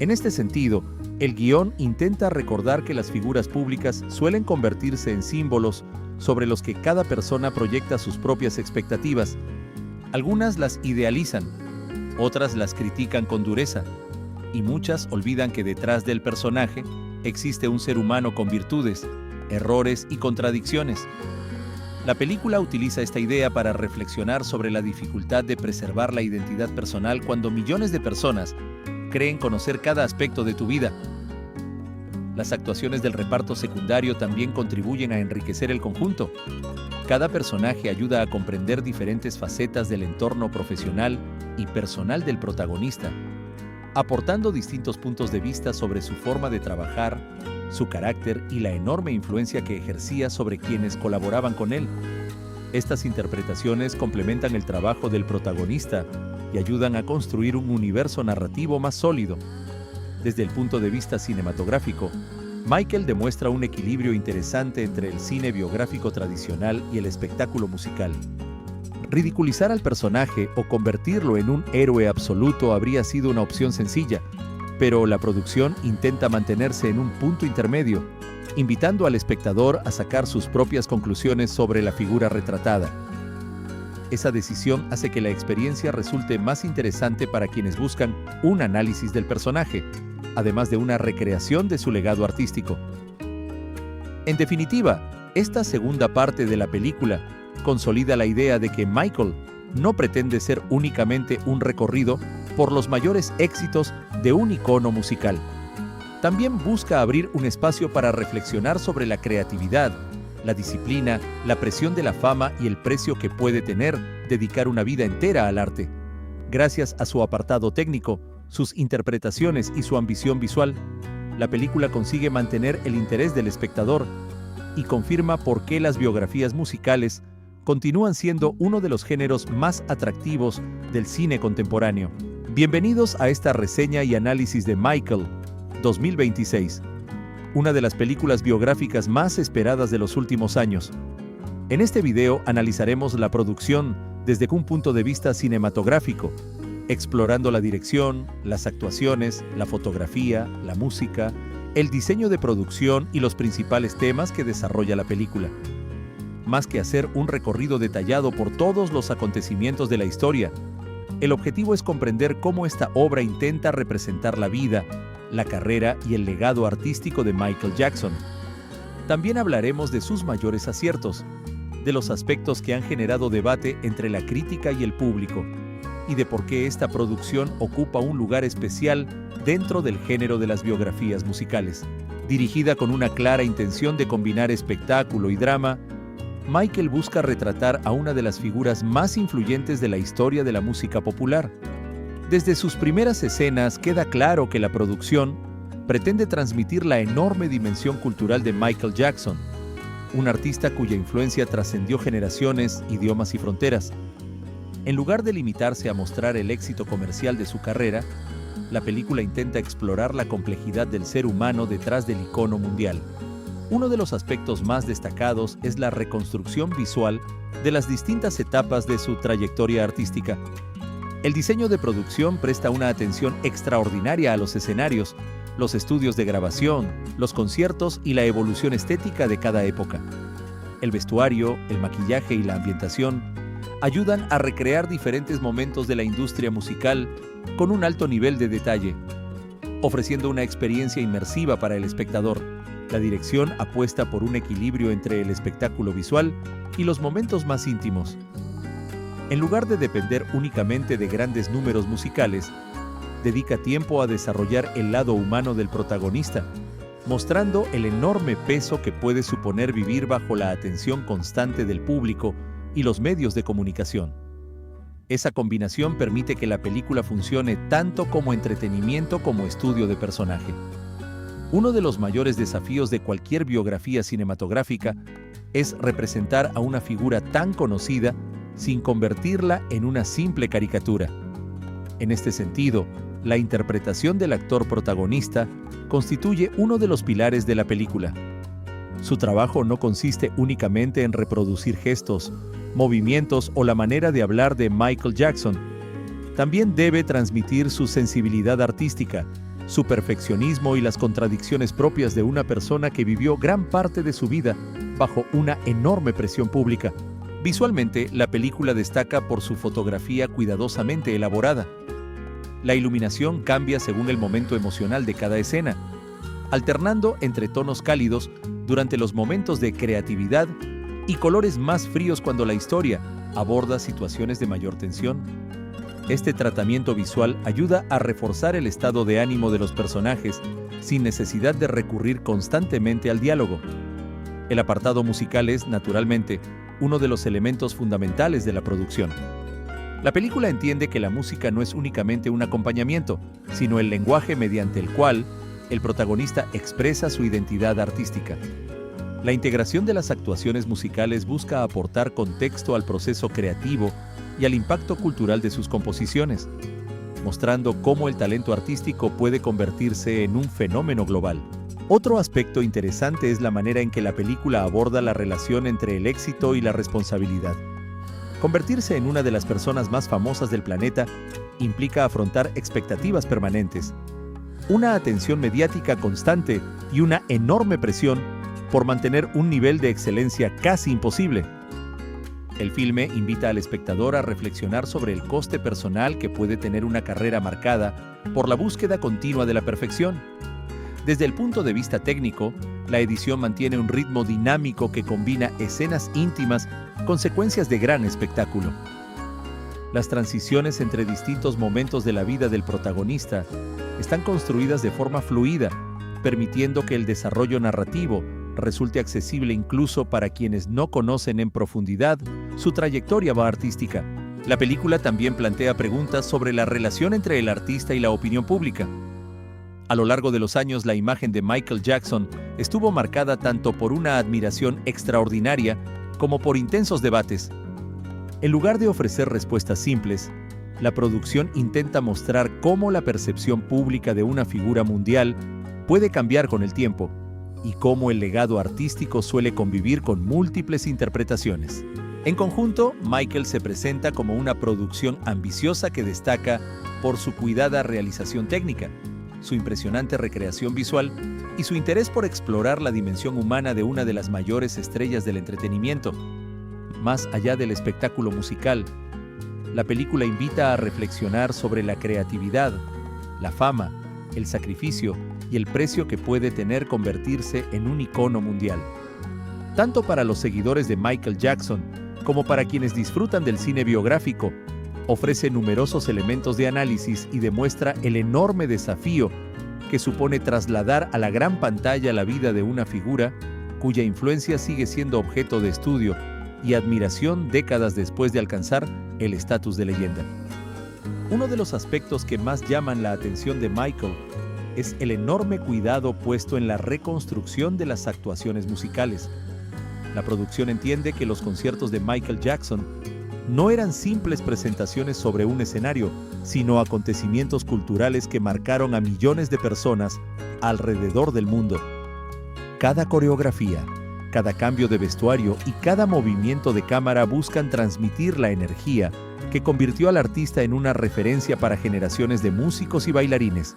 [SPEAKER 1] En este sentido, el guión intenta recordar que las figuras públicas suelen convertirse en símbolos sobre los que cada persona proyecta sus propias expectativas. Algunas las idealizan, otras las critican con dureza, y muchas olvidan que detrás del personaje existe un ser humano con virtudes, errores y contradicciones. La película utiliza esta idea para reflexionar sobre la dificultad de preservar la identidad personal cuando millones de personas creen conocer cada aspecto de tu vida. Las actuaciones del reparto secundario también contribuyen a enriquecer el conjunto. Cada personaje ayuda a comprender diferentes facetas del entorno profesional y personal del protagonista, aportando distintos puntos de vista sobre su forma de trabajar, su carácter y la enorme influencia que ejercía sobre quienes colaboraban con él. Estas interpretaciones complementan el trabajo del protagonista y ayudan a construir un universo narrativo más sólido. Desde el punto de vista cinematográfico, Michael demuestra un equilibrio interesante entre el cine biográfico tradicional y el espectáculo musical. Ridiculizar al personaje o convertirlo en un héroe absoluto habría sido una opción sencilla, pero la producción intenta mantenerse en un punto intermedio, invitando al espectador a sacar sus propias conclusiones sobre la figura retratada. Esa decisión hace que la experiencia resulte más interesante para quienes buscan un análisis del personaje, además de una recreación de su legado artístico. En definitiva, esta segunda parte de la película consolida la idea de que Michael no pretende ser únicamente un recorrido por los mayores éxitos de un icono musical. También busca abrir un espacio para reflexionar sobre la creatividad, la disciplina, la presión de la fama y el precio que puede tener dedicar una vida entera al arte. Gracias a su apartado técnico, sus interpretaciones y su ambición visual, la película consigue mantener el interés del espectador y confirma por qué las biografías musicales continúan siendo uno de los géneros más atractivos del cine contemporáneo. Bienvenidos a esta reseña y análisis de Michael 2026, una de las películas biográficas más esperadas de los últimos años. En este video analizaremos la producción desde un punto de vista cinematográfico, explorando la dirección, las actuaciones, la fotografía, la música, el diseño de producción y los principales temas que desarrolla la película. Más que hacer un recorrido detallado por todos los acontecimientos de la historia, el objetivo es comprender cómo esta obra intenta representar la vida, la carrera y el legado artístico de Michael Jackson. También hablaremos de sus mayores aciertos, de los aspectos que han generado debate entre la crítica y el público, y de por qué esta producción ocupa un lugar especial dentro del género de las biografías musicales. Dirigida con una clara intención de combinar espectáculo y drama, Michael busca retratar a una de las figuras más influyentes de la historia de la música popular. Desde sus primeras escenas queda claro que la producción pretende transmitir la enorme dimensión cultural de Michael Jackson, un artista cuya influencia trascendió generaciones, idiomas y fronteras. En lugar de limitarse a mostrar el éxito comercial de su carrera, la película intenta explorar la complejidad del ser humano detrás del icono mundial. Uno de los aspectos más destacados es la reconstrucción visual de las distintas etapas de su trayectoria artística. El diseño de producción presta una atención extraordinaria a los escenarios, los estudios de grabación, los conciertos y la evolución estética de cada época. El vestuario, el maquillaje y la ambientación ayudan a recrear diferentes momentos de la industria musical con un alto nivel de detalle, ofreciendo una experiencia inmersiva para el espectador. La dirección apuesta por un equilibrio entre el espectáculo visual y los momentos más íntimos. En lugar de depender únicamente de grandes números musicales, dedica tiempo a desarrollar el lado humano del protagonista, mostrando el enorme peso que puede suponer vivir bajo la atención constante del público y los medios de comunicación. Esa combinación permite que la película funcione tanto como entretenimiento como estudio de personaje. Uno de los mayores desafíos de cualquier biografía cinematográfica es representar a una figura tan conocida sin convertirla en una simple caricatura. En este sentido, la interpretación del actor protagonista constituye uno de los pilares de la película. Su trabajo no consiste únicamente en reproducir gestos, movimientos o la manera de hablar de Michael Jackson. También debe transmitir su sensibilidad artística, su perfeccionismo y las contradicciones propias de una persona que vivió gran parte de su vida bajo una enorme presión pública. Visualmente, la película destaca por su fotografía cuidadosamente elaborada. La iluminación cambia según el momento emocional de cada escena, alternando entre tonos cálidos durante los momentos de creatividad y colores más fríos cuando la historia aborda situaciones de mayor tensión. Este tratamiento visual ayuda a reforzar el estado de ánimo de los personajes sin necesidad de recurrir constantemente al diálogo. El apartado musical es, naturalmente, uno de los elementos fundamentales de la producción. La película entiende que la música no es únicamente un acompañamiento, sino el lenguaje mediante el cual el protagonista expresa su identidad artística. La integración de las actuaciones musicales busca aportar contexto al proceso creativo y al impacto cultural de sus composiciones, mostrando cómo el talento artístico puede convertirse en un fenómeno global. Otro aspecto interesante es la manera en que la película aborda la relación entre el éxito y la responsabilidad. Convertirse en una de las personas más famosas del planeta implica afrontar expectativas permanentes, una atención mediática constante y una enorme presión por mantener un nivel de excelencia casi imposible. El filme invita al espectador a reflexionar sobre el coste personal que puede tener una carrera marcada por la búsqueda continua de la perfección. Desde el punto de vista técnico, la edición mantiene un ritmo dinámico que combina escenas íntimas con secuencias de gran espectáculo. Las transiciones entre distintos momentos de la vida del protagonista están construidas de forma fluida, permitiendo que el desarrollo narrativo resulte accesible incluso para quienes no conocen en profundidad su trayectoria artística. La película también plantea preguntas sobre la relación entre el artista y la opinión pública. A lo largo de los años, la imagen de Michael Jackson estuvo marcada tanto por una admiración extraordinaria como por intensos debates. En lugar de ofrecer respuestas simples, la producción intenta mostrar cómo la percepción pública de una figura mundial puede cambiar con el tiempo y cómo el legado artístico suele convivir con múltiples interpretaciones. En conjunto, Michael se presenta como una producción ambiciosa que destaca por su cuidada realización técnica, su impresionante recreación visual y su interés por explorar la dimensión humana de una de las mayores estrellas del entretenimiento. Más allá del espectáculo musical, la película invita a reflexionar sobre la creatividad, la fama, el sacrificio y el precio que puede tener convertirse en un icono mundial. Tanto para los seguidores de Michael Jackson como para quienes disfrutan del cine biográfico, ofrece numerosos elementos de análisis y demuestra el enorme desafío que supone trasladar a la gran pantalla la vida de una figura cuya influencia sigue siendo objeto de estudio y admiración décadas después de alcanzar el estatus de leyenda. Uno de los aspectos que más llaman la atención de Michael es el enorme cuidado puesto en la reconstrucción de las actuaciones musicales. La producción entiende que los conciertos de Michael Jackson no eran simples presentaciones sobre un escenario, sino acontecimientos culturales que marcaron a millones de personas alrededor del mundo. Cada coreografía, cada cambio de vestuario y cada movimiento de cámara buscan transmitir la energía que convirtió al artista en una referencia para generaciones de músicos y bailarines.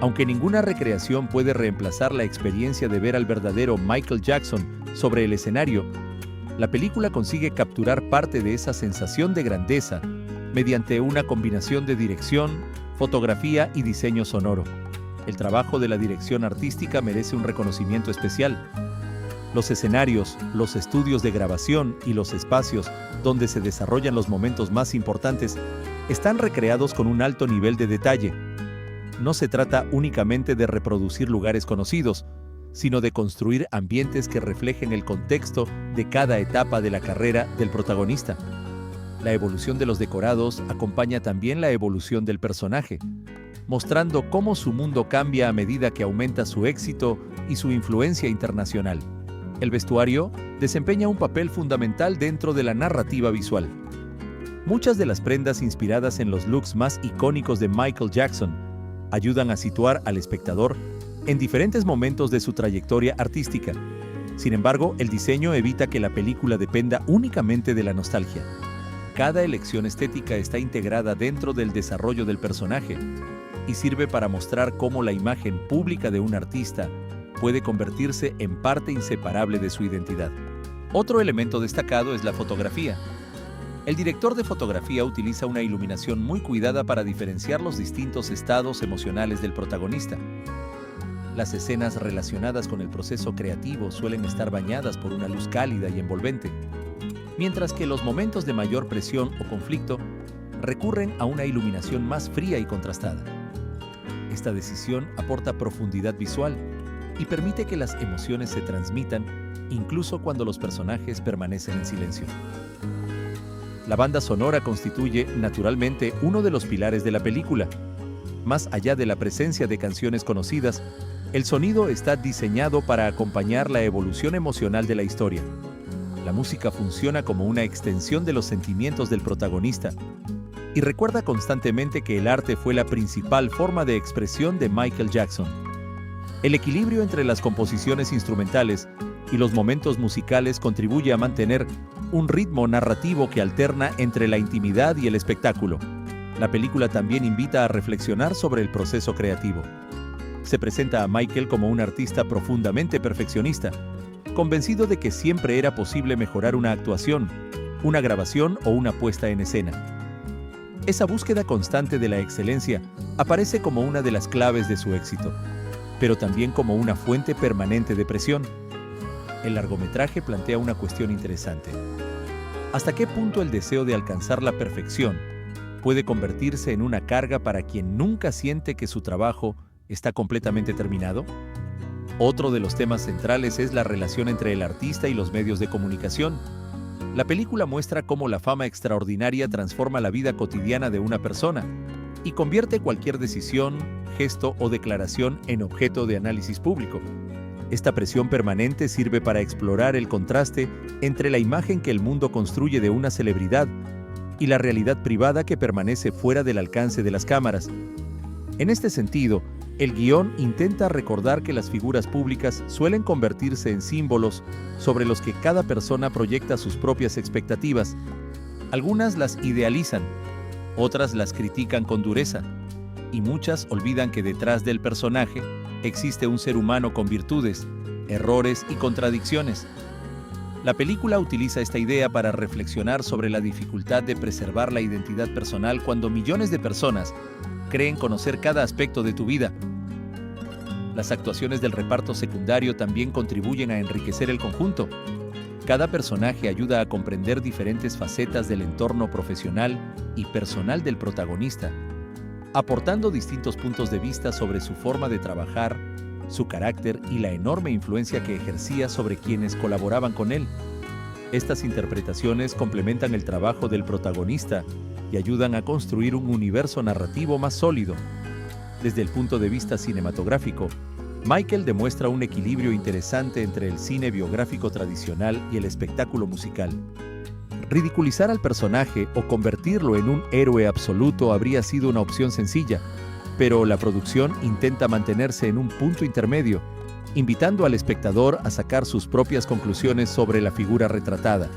[SPEAKER 1] Aunque ninguna recreación puede reemplazar la experiencia de ver al verdadero Michael Jackson sobre el escenario, la película consigue capturar parte de esa sensación de grandeza mediante una combinación de dirección, fotografía y diseño sonoro. El trabajo de la dirección artística merece un reconocimiento especial. Los escenarios, los estudios de grabación y los espacios donde se desarrollan los momentos más importantes están recreados con un alto nivel de detalle. No se trata únicamente de reproducir lugares conocidos, sino de construir ambientes que reflejen el contexto de cada etapa de la carrera del protagonista. La evolución de los decorados acompaña también la evolución del personaje, mostrando cómo su mundo cambia a medida que aumenta su éxito y su influencia internacional. El vestuario desempeña un papel fundamental dentro de la narrativa visual. Muchas de las prendas inspiradas en los looks más icónicos de Michael Jackson ayudan a situar al espectador en diferentes momentos de su trayectoria artística. Sin embargo, el diseño evita que la película dependa únicamente de la nostalgia. Cada elección estética está integrada dentro del desarrollo del personaje y sirve para mostrar cómo la imagen pública de un artista puede convertirse en parte inseparable de su identidad. Otro elemento destacado es la fotografía. El director de fotografía utiliza una iluminación muy cuidada para diferenciar los distintos estados emocionales del protagonista. Las escenas relacionadas con el proceso creativo suelen estar bañadas por una luz cálida y envolvente, mientras que los momentos de mayor presión o conflicto recurren a una iluminación más fría y contrastada. Esta decisión aporta profundidad visual y permite que las emociones se transmitan incluso cuando los personajes permanecen en silencio. La banda sonora constituye, naturalmente, uno de los pilares de la película. Más allá de la presencia de canciones conocidas, el sonido está diseñado para acompañar la evolución emocional de la historia. La música funciona como una extensión de los sentimientos del protagonista y recuerda constantemente que el arte fue la principal forma de expresión de Michael Jackson. El equilibrio entre las composiciones instrumentales y los momentos musicales contribuye a mantener un ritmo narrativo que alterna entre la intimidad y el espectáculo. La película también invita a reflexionar sobre el proceso creativo. Se presenta a Michael como un artista profundamente perfeccionista, convencido de que siempre era posible mejorar una actuación, una grabación o una puesta en escena. Esa búsqueda constante de la excelencia aparece como una de las claves de su éxito, pero también como una fuente permanente de presión. El largometraje plantea una cuestión interesante. ¿Hasta qué punto el deseo de alcanzar la perfección puede convertirse en una carga para quien nunca siente que su trabajo está completamente terminado? Otro de los temas centrales es la relación entre el artista y los medios de comunicación. La película muestra cómo la fama extraordinaria transforma la vida cotidiana de una persona y convierte cualquier decisión, gesto o declaración en objeto de análisis público. Esta presión permanente sirve para explorar el contraste entre la imagen que el mundo construye de una celebridad y la realidad privada que permanece fuera del alcance de las cámaras. En este sentido, el guión intenta recordar que las figuras públicas suelen convertirse en símbolos sobre los que cada persona proyecta sus propias expectativas. Algunas las idealizan, otras las critican con dureza, y muchas olvidan que detrás del personaje existe un ser humano con virtudes, errores y contradicciones. La película utiliza esta idea para reflexionar sobre la dificultad de preservar la identidad personal cuando millones de personas creen conocer cada aspecto de tu vida. Las actuaciones del reparto secundario también contribuyen a enriquecer el conjunto. Cada personaje ayuda a comprender diferentes facetas del entorno profesional y personal del protagonista. aportando distintos puntos de vista sobre su forma de trabajar, su carácter y la enorme influencia que ejercía sobre quienes colaboraban con él. Estas interpretaciones complementan el trabajo del protagonista y ayudan a construir un universo narrativo más sólido. Desde el punto de vista cinematográfico, Michael demuestra un equilibrio interesante entre el cine biográfico tradicional y el espectáculo musical. Ridiculizar al personaje o convertirlo en un héroe absoluto habría sido una opción sencilla, pero la producción intenta mantenerse en un punto intermedio, invitando al espectador a sacar sus propias conclusiones sobre la figura retratada.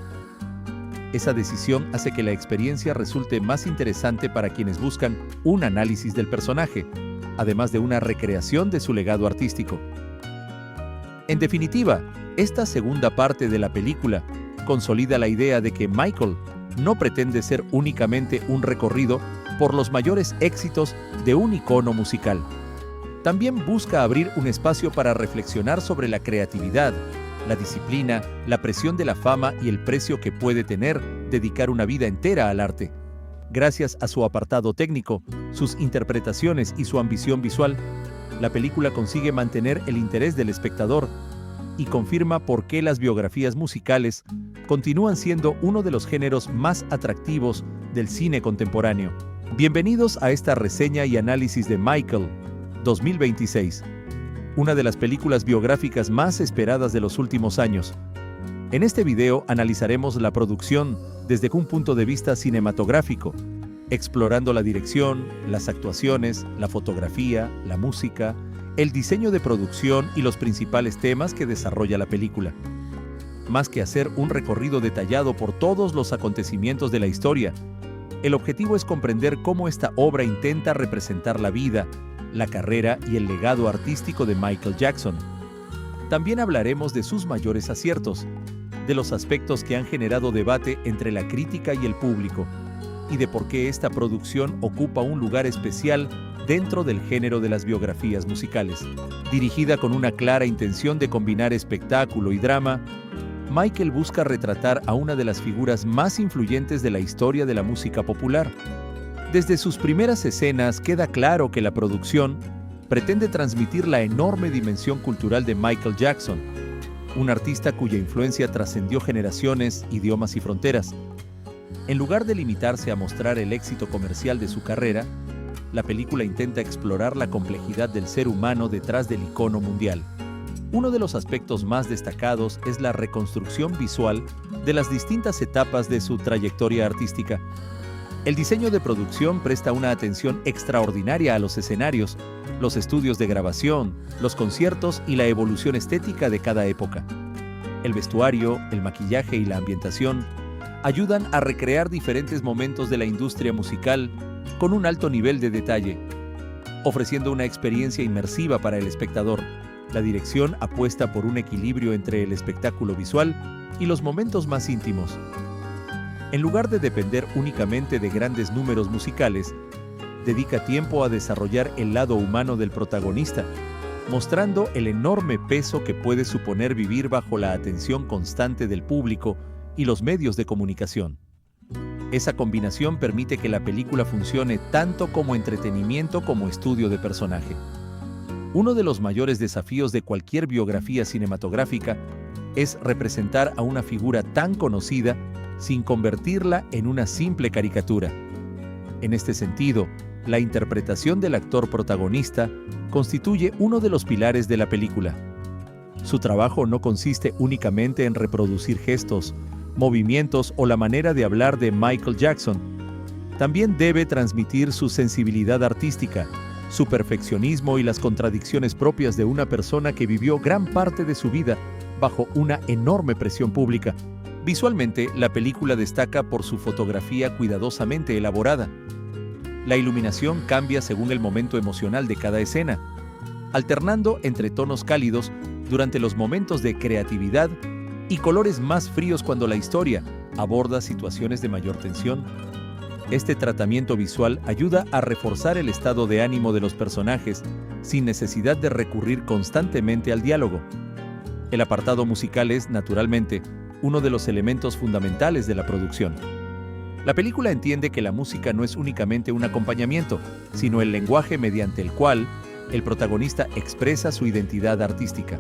[SPEAKER 1] Esa decisión hace que la experiencia resulte más interesante para quienes buscan un análisis del personaje, además de una recreación de su legado artístico. En definitiva, esta segunda parte de la película consolida la idea de que Michael no pretende ser únicamente un recorrido por los mayores éxitos de un icono musical. También busca abrir un espacio para reflexionar sobre la creatividad, la disciplina, la presión de la fama y el precio que puede tener dedicar una vida entera al arte. Gracias a su apartado técnico, sus interpretaciones y su ambición visual, la película consigue mantener el interés del espectador y confirma por qué las biografías musicales continúan siendo uno de los géneros más atractivos del cine contemporáneo. Bienvenidos a esta reseña y análisis de Michael, 2026, una de las películas biográficas más esperadas de los últimos años. En este video analizaremos la producción desde un punto de vista cinematográfico, explorando la dirección, las actuaciones, la fotografía, la música, el diseño de producción y los principales temas que desarrolla la película. Más que hacer un recorrido detallado por todos los acontecimientos de la historia, el objetivo es comprender cómo esta obra intenta representar la vida, la carrera y el legado artístico de Michael Jackson. También hablaremos de sus mayores aciertos, de los aspectos que han generado debate entre la crítica y el público, y de por qué esta producción ocupa un lugar especial dentro del género de las biografías musicales. Dirigida con una clara intención de combinar espectáculo y drama, Michael busca retratar a una de las figuras más influyentes de la historia de la música popular. Desde sus primeras escenas queda claro que la producción pretende transmitir la enorme dimensión cultural de Michael Jackson, un artista cuya influencia trascendió generaciones, idiomas y fronteras. En lugar de limitarse a mostrar el éxito comercial de su carrera, la película intenta explorar la complejidad del ser humano detrás del icono mundial. Uno de los aspectos más destacados es la reconstrucción visual de las distintas etapas de su trayectoria artística. El diseño de producción presta una atención extraordinaria a los escenarios, los estudios de grabación, los conciertos y la evolución estética de cada época. El vestuario, el maquillaje y la ambientación ayudan a recrear diferentes momentos de la industria musical con un alto nivel de detalle, ofreciendo una experiencia inmersiva para el espectador. La dirección apuesta por un equilibrio entre el espectáculo visual y los momentos más íntimos. En lugar de depender únicamente de grandes números musicales, dedica tiempo a desarrollar el lado humano del protagonista, mostrando el enorme peso que puede suponer vivir bajo la atención constante del público y los medios de comunicación. Esa combinación permite que la película funcione tanto como entretenimiento como estudio de personaje. Uno de los mayores desafíos de cualquier biografía cinematográfica es representar a una figura tan conocida sin convertirla en una simple caricatura. En este sentido, la interpretación del actor protagonista constituye uno de los pilares de la película. Su trabajo no consiste únicamente en reproducir gestos, movimientos o la manera de hablar de Michael Jackson. También debe transmitir su sensibilidad artística, su perfeccionismo y las contradicciones propias de una persona que vivió gran parte de su vida bajo una enorme presión pública. Visualmente, la película destaca por su fotografía cuidadosamente elaborada. La iluminación cambia según el momento emocional de cada escena, alternando entre tonos cálidos durante los momentos de creatividad y colores más fríos cuando la historia aborda situaciones de mayor tensión. Este tratamiento visual ayuda a reforzar el estado de ánimo de los personajes sin necesidad de recurrir constantemente al diálogo. El apartado musical es, naturalmente, uno de los elementos fundamentales de la producción. La película entiende que la música no es únicamente un acompañamiento, sino el lenguaje mediante el cual el protagonista expresa su identidad artística.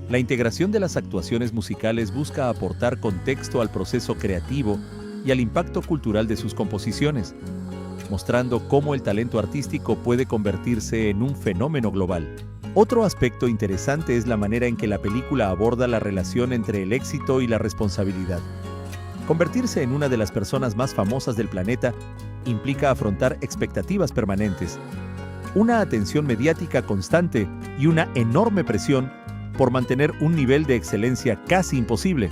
[SPEAKER 1] La integración de las actuaciones musicales busca aportar contexto al proceso creativo y al impacto cultural de sus composiciones, mostrando cómo el talento artístico puede convertirse en un fenómeno global. Otro aspecto interesante es la manera en que la película aborda la relación entre el éxito y la responsabilidad. Convertirse en una de las personas más famosas del planeta implica afrontar expectativas permanentes, una atención mediática constante y una enorme presión por mantener un nivel de excelencia casi imposible.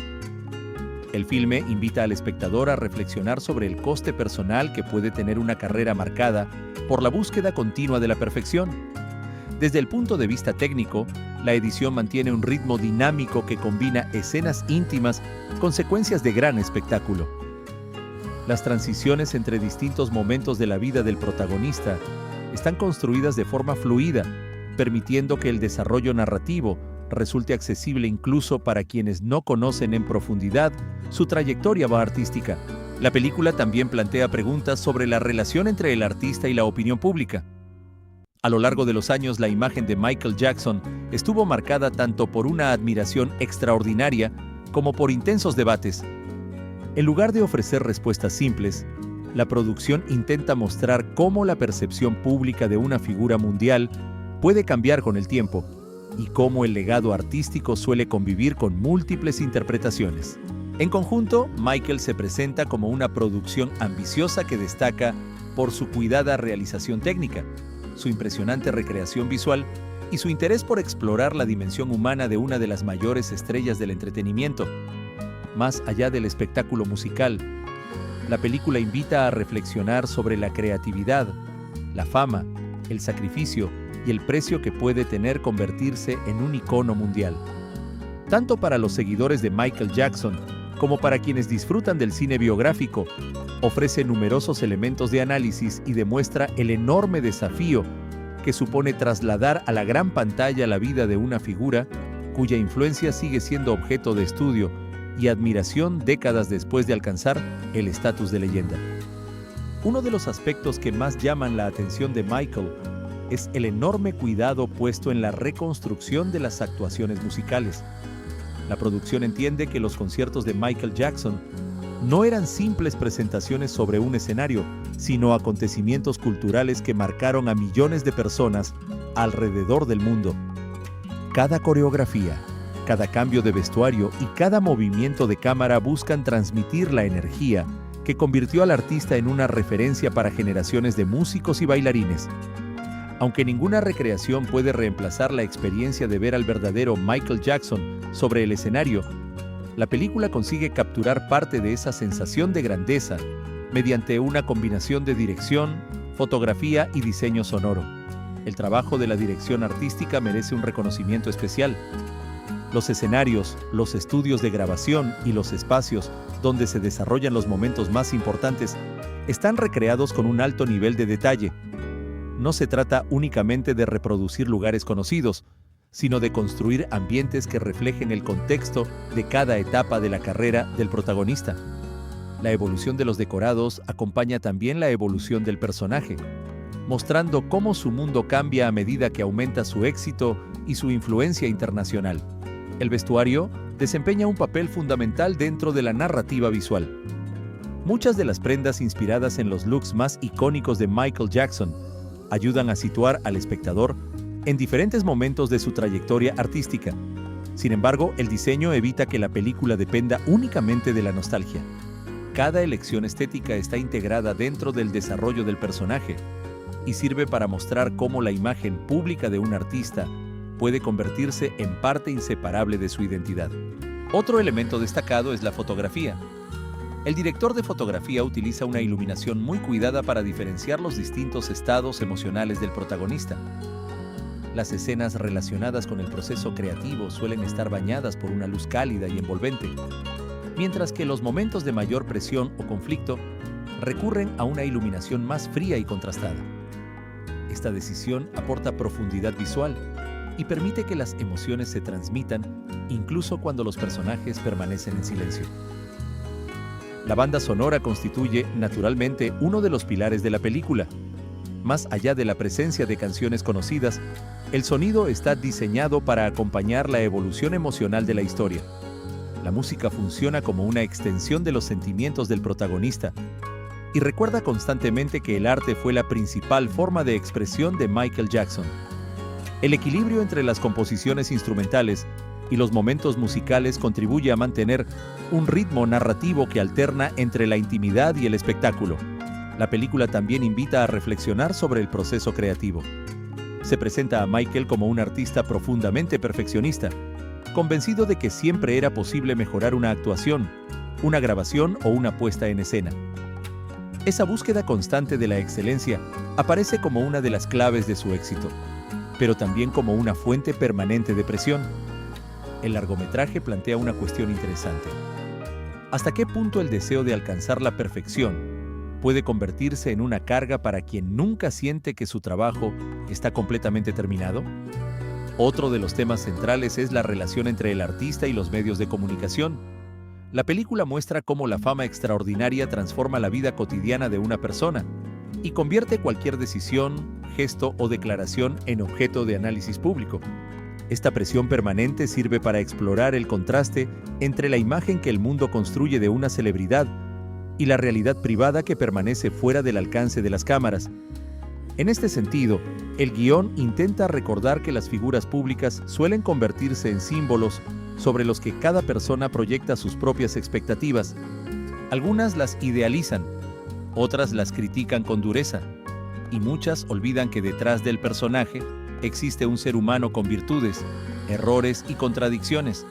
[SPEAKER 1] El filme invita al espectador a reflexionar sobre el coste personal que puede tener una carrera marcada por la búsqueda continua de la perfección. Desde el punto de vista técnico, la edición mantiene un ritmo dinámico que combina escenas íntimas con secuencias de gran espectáculo. Las transiciones entre distintos momentos de la vida del protagonista están construidas de forma fluida, permitiendo que el desarrollo narrativo resulte accesible incluso para quienes no conocen en profundidad su trayectoria artística. La película también plantea preguntas sobre la relación entre el artista y la opinión pública. A lo largo de los años, la imagen de Michael Jackson estuvo marcada tanto por una admiración extraordinaria como por intensos debates. En lugar de ofrecer respuestas simples, la producción intenta mostrar cómo la percepción pública de una figura mundial puede cambiar con el tiempo y cómo el legado artístico suele convivir con múltiples interpretaciones. En conjunto, Michael se presenta como una producción ambiciosa que destaca por su cuidada realización técnica, su impresionante recreación visual y su interés por explorar la dimensión humana de una de las mayores estrellas del entretenimiento. Más allá del espectáculo musical, la película invita a reflexionar sobre la creatividad, la fama, el sacrificio y el precio que puede tener convertirse en un icono mundial. Tanto para los seguidores de Michael Jackson como para quienes disfrutan del cine biográfico, ofrece numerosos elementos de análisis y demuestra el enorme desafío que supone trasladar a la gran pantalla la vida de una figura cuya influencia sigue siendo objeto de estudio y admiración décadas después de alcanzar el estatus de leyenda. Uno de los aspectos que más llaman la atención de Michael es el enorme cuidado puesto en la reconstrucción de las actuaciones musicales. La producción entiende que los conciertos de Michael Jackson no eran simples presentaciones sobre un escenario, sino acontecimientos culturales que marcaron a millones de personas alrededor del mundo. Cada coreografía, cada cambio de vestuario y cada movimiento de cámara buscan transmitir la energía que convirtió al artista en una referencia para generaciones de músicos y bailarines. Aunque ninguna recreación puede reemplazar la experiencia de ver al verdadero Michael Jackson sobre el escenario, la película consigue capturar parte de esa sensación de grandeza mediante una combinación de dirección, fotografía y diseño sonoro. El trabajo de la dirección artística merece un reconocimiento especial. Los escenarios, los estudios de grabación y los espacios donde se desarrollan los momentos más importantes están recreados con un alto nivel de detalle. No se trata únicamente de reproducir lugares conocidos, sino de construir ambientes que reflejen el contexto de cada etapa de la carrera del protagonista. La evolución de los decorados acompaña también la evolución del personaje, mostrando cómo su mundo cambia a medida que aumenta su éxito y su influencia internacional. El vestuario desempeña un papel fundamental dentro de la narrativa visual. Muchas de las prendas inspiradas en los looks más icónicos de Michael Jackson ayudan a situar al espectador en diferentes momentos de su trayectoria artística. Sin embargo, el diseño evita que la película dependa únicamente de la nostalgia. Cada elección estética está integrada dentro del desarrollo del personaje y sirve para mostrar cómo la imagen pública de un artista puede convertirse en parte inseparable de su identidad. Otro elemento destacado es la fotografía. El director de fotografía utiliza una iluminación muy cuidada para diferenciar los distintos estados emocionales del protagonista. Las escenas relacionadas con el proceso creativo suelen estar bañadas por una luz cálida y envolvente, mientras que los momentos de mayor presión o conflicto recurren a una iluminación más fría y contrastada. Esta decisión aporta profundidad visual y permite que las emociones se transmitan incluso cuando los personajes permanecen en silencio. La banda sonora constituye, naturalmente, uno de los pilares de la película. Más allá de la presencia de canciones conocidas, el sonido está diseñado para acompañar la evolución emocional de la historia. La música funciona como una extensión de los sentimientos del protagonista y recuerda constantemente que el arte fue la principal forma de expresión de Michael Jackson. El equilibrio entre las composiciones instrumentales y los momentos musicales contribuye a mantener un ritmo narrativo que alterna entre la intimidad y el espectáculo. La película también invita a reflexionar sobre el proceso creativo. Se presenta a Michael como un artista profundamente perfeccionista, convencido de que siempre era posible mejorar una actuación, una grabación o una puesta en escena. Esa búsqueda constante de la excelencia aparece como una de las claves de su éxito, pero también como una fuente permanente de presión. El largometraje plantea una cuestión interesante. ¿Hasta qué punto el deseo de alcanzar la perfección puede convertirse en una carga para quien nunca siente que su trabajo está completamente terminado? Otro de los temas centrales es la relación entre el artista y los medios de comunicación. La película muestra cómo la fama extraordinaria transforma la vida cotidiana de una persona y convierte cualquier decisión, gesto o declaración en objeto de análisis público. Esta presión permanente sirve para explorar el contraste entre la imagen que el mundo construye de una celebridad y la realidad privada que permanece fuera del alcance de las cámaras. En este sentido, el guión intenta recordar que las figuras públicas suelen convertirse en símbolos sobre los que cada persona proyecta sus propias expectativas. Algunas las idealizan, otras las critican con dureza, y muchas olvidan que detrás del personaje existe un ser humano con virtudes, errores y contradicciones.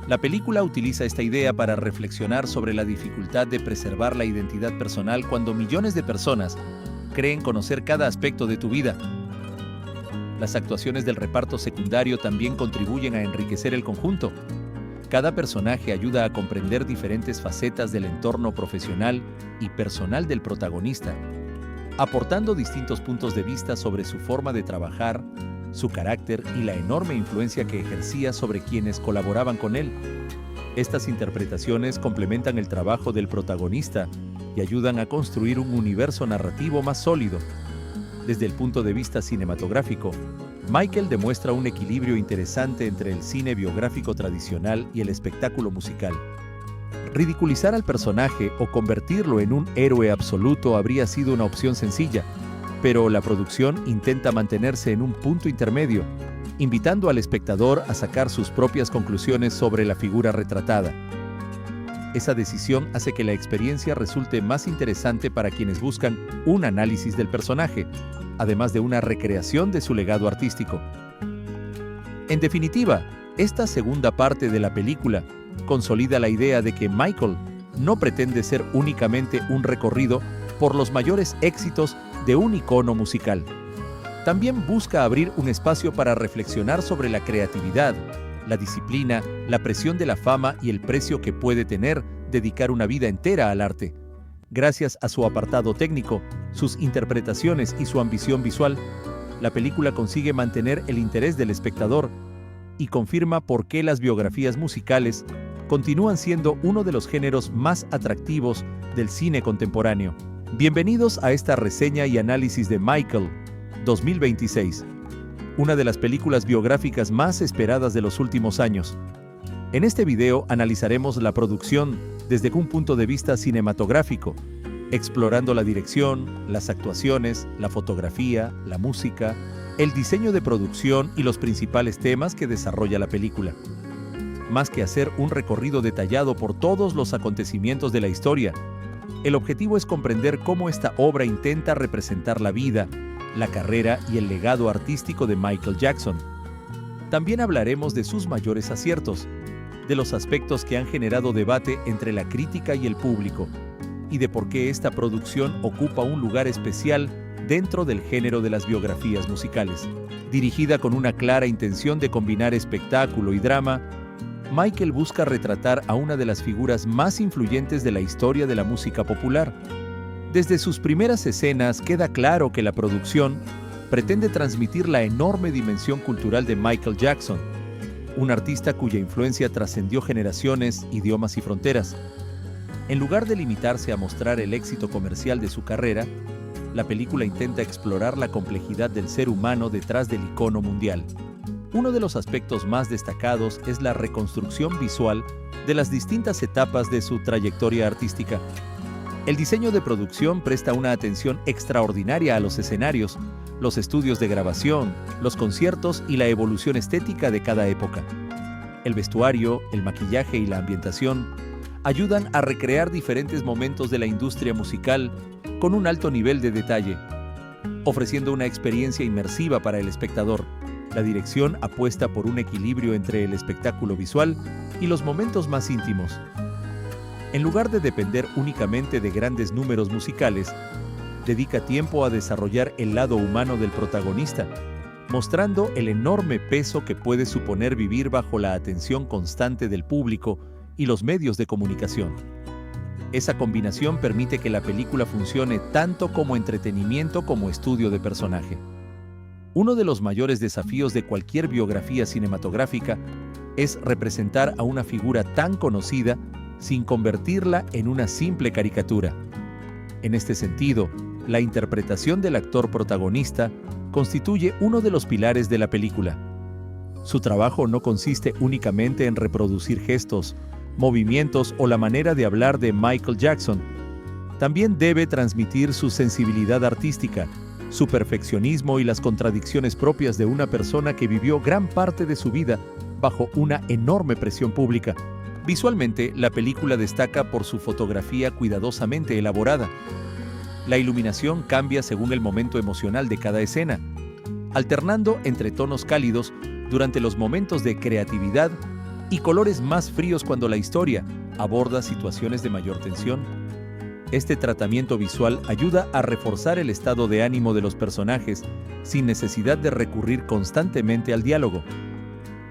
[SPEAKER 1] La película utiliza esta idea para reflexionar sobre la dificultad de preservar la identidad personal cuando millones de personas creen conocer cada aspecto de tu vida. Las actuaciones del reparto secundario también contribuyen a enriquecer el conjunto. Cada personaje ayuda a comprender diferentes facetas del entorno profesional y personal del protagonista, aportando distintos puntos de vista sobre su forma de trabajar, su carácter y la enorme influencia que ejercía sobre quienes colaboraban con él. Estas interpretaciones complementan el trabajo del protagonista y ayudan a construir un universo narrativo más sólido. Desde el punto de vista cinematográfico, Michael demuestra un equilibrio interesante entre el cine biográfico tradicional y el espectáculo musical. Ridiculizar al personaje o convertirlo en un héroe absoluto habría sido una opción sencilla, pero la producción intenta mantenerse en un punto intermedio, invitando al espectador a sacar sus propias conclusiones sobre la figura retratada. Esa decisión hace que la experiencia resulte más interesante para quienes buscan un análisis del personaje, además de una recreación de su legado artístico. En definitiva, esta segunda parte de la película consolida la idea de que Michael no pretende ser únicamente un recorrido por los mayores éxitos de un icono musical. También busca abrir un espacio para reflexionar sobre la creatividad, la disciplina, la presión de la fama y el precio que puede tener dedicar una vida entera al arte. Gracias a su apartado técnico, sus interpretaciones y su ambición visual, la película consigue mantener el interés del espectador y confirma por qué las biografías musicales continúan siendo uno de los géneros más atractivos del cine contemporáneo. Bienvenidos a esta reseña y análisis de Michael, 2026, una de las películas biográficas más esperadas de los últimos años. En este video analizaremos la producción desde un punto de vista cinematográfico, explorando la dirección, las actuaciones, la fotografía, la música, el diseño de producción y los principales temas que desarrolla la película. Más que hacer un recorrido detallado por todos los acontecimientos de la historia, el objetivo es comprender cómo esta obra intenta representar la vida, la carrera y el legado artístico de Michael Jackson. También hablaremos de sus mayores aciertos, de los aspectos que han generado debate entre la crítica y el público, y de por qué esta producción ocupa un lugar especial dentro del género de las biografías musicales. Dirigida con una clara intención de combinar espectáculo y drama, Michael busca retratar a una de las figuras más influyentes de la historia de la música popular. Desde sus primeras escenas queda claro que la producción pretende transmitir la enorme dimensión cultural de Michael Jackson, un artista cuya influencia trascendió generaciones, idiomas y fronteras. En lugar de limitarse a mostrar el éxito comercial de su carrera, la película intenta explorar la complejidad del ser humano detrás del icono mundial. Uno de los aspectos más destacados es la reconstrucción visual de las distintas etapas de su trayectoria artística. El diseño de producción presta una atención extraordinaria a los escenarios, los estudios de grabación, los conciertos y la evolución estética de cada época. El vestuario, el maquillaje y la ambientación ayudan a recrear diferentes momentos de la industria musical con un alto nivel de detalle, ofreciendo una experiencia inmersiva para el espectador. La dirección apuesta por un equilibrio entre el espectáculo visual y los momentos más íntimos. En lugar de depender únicamente de grandes números musicales, dedica tiempo a desarrollar el lado humano del protagonista, mostrando el enorme peso que puede suponer vivir bajo la atención constante del público y los medios de comunicación. Esa combinación permite que la película funcione tanto como entretenimiento como estudio de personaje. Uno de los mayores desafíos de cualquier biografía cinematográfica es representar a una figura tan conocida sin convertirla en una simple caricatura. En este sentido, la interpretación del actor protagonista constituye uno de los pilares de la película. Su trabajo no consiste únicamente en reproducir gestos, movimientos o la manera de hablar de Michael Jackson. También debe transmitir su sensibilidad artística, su perfeccionismo y las contradicciones propias de una persona que vivió gran parte de su vida bajo una enorme presión pública. Visualmente, la película destaca por su fotografía cuidadosamente elaborada. La iluminación cambia según el momento emocional de cada escena, alternando entre tonos cálidos durante los momentos de creatividad y colores más fríos cuando la historia aborda situaciones de mayor tensión. Este tratamiento visual ayuda a reforzar el estado de ánimo de los personajes sin necesidad de recurrir constantemente al diálogo.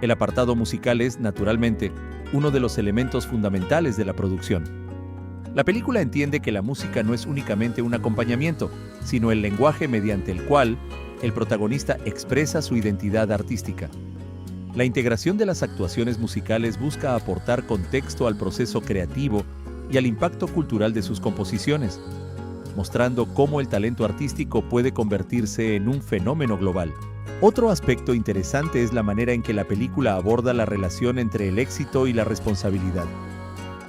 [SPEAKER 1] El apartado musical es, naturalmente, uno de los elementos fundamentales de la producción. La película entiende que la música no es únicamente un acompañamiento, sino el lenguaje mediante el cual el protagonista expresa su identidad artística. La integración de las actuaciones musicales busca aportar contexto al proceso creativo y al impacto cultural de sus composiciones, mostrando cómo el talento artístico puede convertirse en un fenómeno global. Otro aspecto interesante es la manera en que la película aborda la relación entre el éxito y la responsabilidad.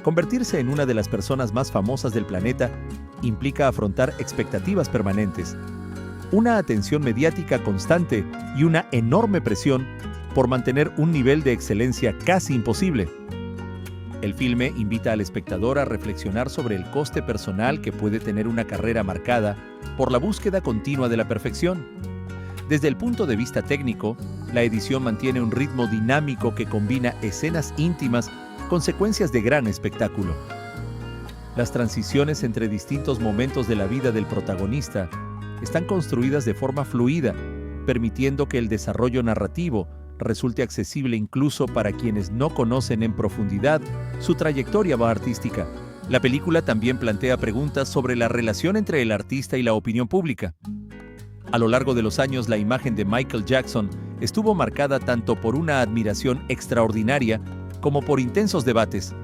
[SPEAKER 1] Convertirse en una de las personas más famosas del planeta implica afrontar expectativas permanentes, una atención mediática constante y una enorme presión por mantener un nivel de excelencia casi imposible. El filme invita al espectador a reflexionar sobre el coste personal que puede tener una carrera marcada por la búsqueda continua de la perfección. Desde el punto de vista técnico, la edición mantiene un ritmo dinámico que combina escenas íntimas con secuencias de gran espectáculo. Las transiciones entre distintos momentos de la vida del protagonista están construidas de forma fluida, permitiendo que el desarrollo narrativo resulte accesible incluso para quienes no conocen en profundidad su trayectoria artística. La película también plantea preguntas sobre la relación entre el artista y la opinión pública. A lo largo de los años, la imagen de Michael Jackson estuvo marcada tanto por una admiración extraordinaria como por intensos debates.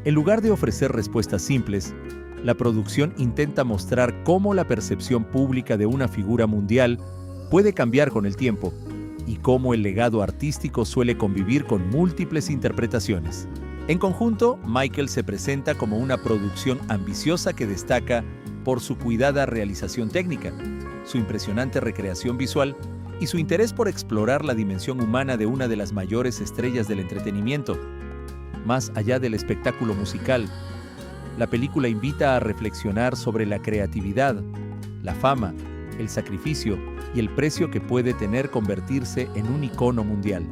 [SPEAKER 1] En lugar de ofrecer respuestas simples, la producción intenta mostrar cómo la percepción pública de una figura mundial puede cambiar con el tiempo y cómo el legado artístico suele convivir con múltiples interpretaciones. En conjunto, Michael se presenta como una producción ambiciosa que destaca por su cuidada realización técnica, su impresionante recreación visual y su interés por explorar la dimensión humana de una de las mayores estrellas del entretenimiento. Más allá del espectáculo musical, la película invita a reflexionar sobre la creatividad, la fama, el sacrificio y el precio que puede tener convertirse en un icono mundial.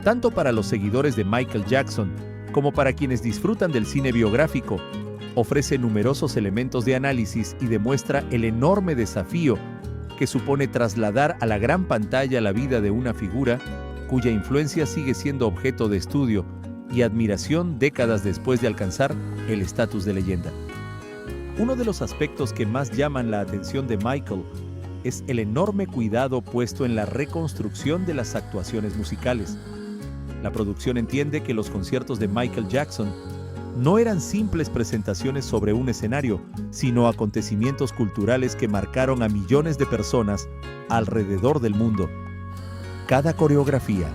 [SPEAKER 1] Tanto para los seguidores de Michael Jackson como para quienes disfrutan del cine biográfico, ofrece numerosos elementos de análisis y demuestra el enorme desafío que supone trasladar a la gran pantalla la vida de una figura cuya influencia sigue siendo objeto de estudio y admiración décadas después de alcanzar el estatus de leyenda. Uno de los aspectos que más llaman la atención de Michael es el enorme cuidado puesto en la reconstrucción de las actuaciones musicales. La producción entiende que los conciertos de Michael Jackson no eran simples presentaciones sobre un escenario, sino acontecimientos culturales que marcaron a millones de personas alrededor del mundo. Cada coreografía,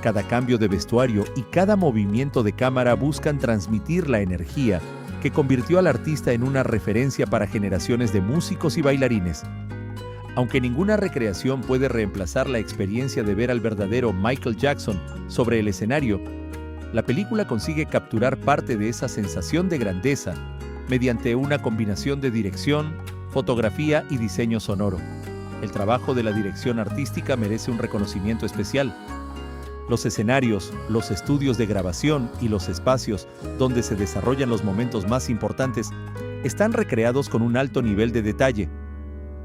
[SPEAKER 1] cada cambio de vestuario y cada movimiento de cámara buscan transmitir la energía que convirtió al artista en una referencia para generaciones de músicos y bailarines. Aunque ninguna recreación puede reemplazar la experiencia de ver al verdadero Michael Jackson sobre el escenario, la película consigue capturar parte de esa sensación de grandeza mediante una combinación de dirección, fotografía y diseño sonoro. El trabajo de la dirección artística merece un reconocimiento especial. Los escenarios, los estudios de grabación y los espacios donde se desarrollan los momentos más importantes están recreados con un alto nivel de detalle.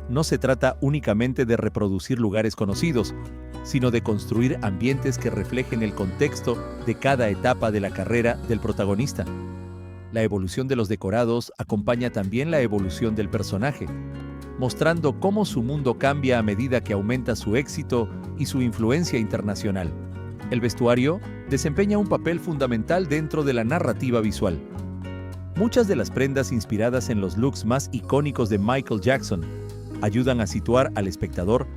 [SPEAKER 1] No se trata únicamente de reproducir lugares conocidos, sino de construir ambientes que reflejen el contexto de cada etapa de la carrera del protagonista. La evolución de los decorados acompaña también la evolución del personaje, mostrando cómo su mundo cambia a medida que aumenta su éxito y su influencia internacional. El vestuario desempeña un papel fundamental dentro de la narrativa visual. Muchas de las prendas inspiradas en los looks más icónicos de Michael Jackson ayudan a situar al espectador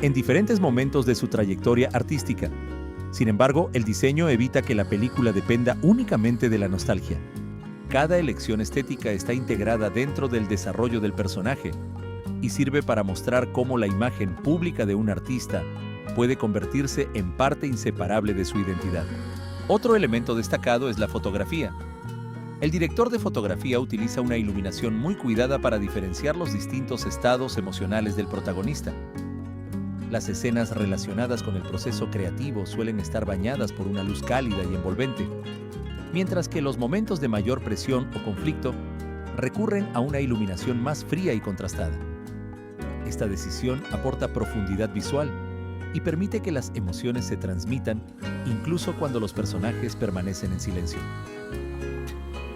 [SPEAKER 1] en diferentes momentos de su trayectoria artística. Sin embargo, el diseño evita que la película dependa únicamente de la nostalgia. Cada elección estética está integrada dentro del desarrollo del personaje y sirve para mostrar cómo la imagen pública de un artista puede convertirse en parte inseparable de su identidad. Otro elemento destacado es la fotografía. El director de fotografía utiliza una iluminación muy cuidada para diferenciar los distintos estados emocionales del protagonista. Las escenas relacionadas con el proceso creativo suelen estar bañadas por una luz cálida y envolvente, mientras que los momentos de mayor presión o conflicto recurren a una iluminación más fría y contrastada. Esta decisión aporta profundidad visual y permite que las emociones se transmitan incluso cuando los personajes permanecen en silencio.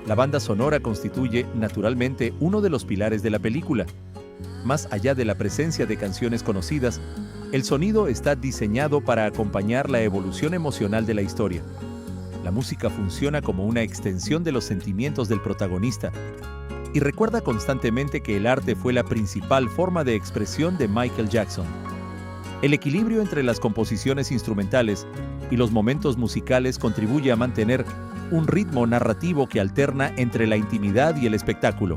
[SPEAKER 1] La banda sonora constituye, naturalmente, uno de los pilares de la película. Más allá de la presencia de canciones conocidas, el sonido está diseñado para acompañar la evolución emocional de la historia. La música funciona como una extensión de los sentimientos del protagonista y recuerda constantemente que el arte fue la principal forma de expresión de Michael Jackson. El equilibrio entre las composiciones instrumentales y los momentos musicales contribuye a mantener un ritmo narrativo que alterna entre la intimidad y el espectáculo.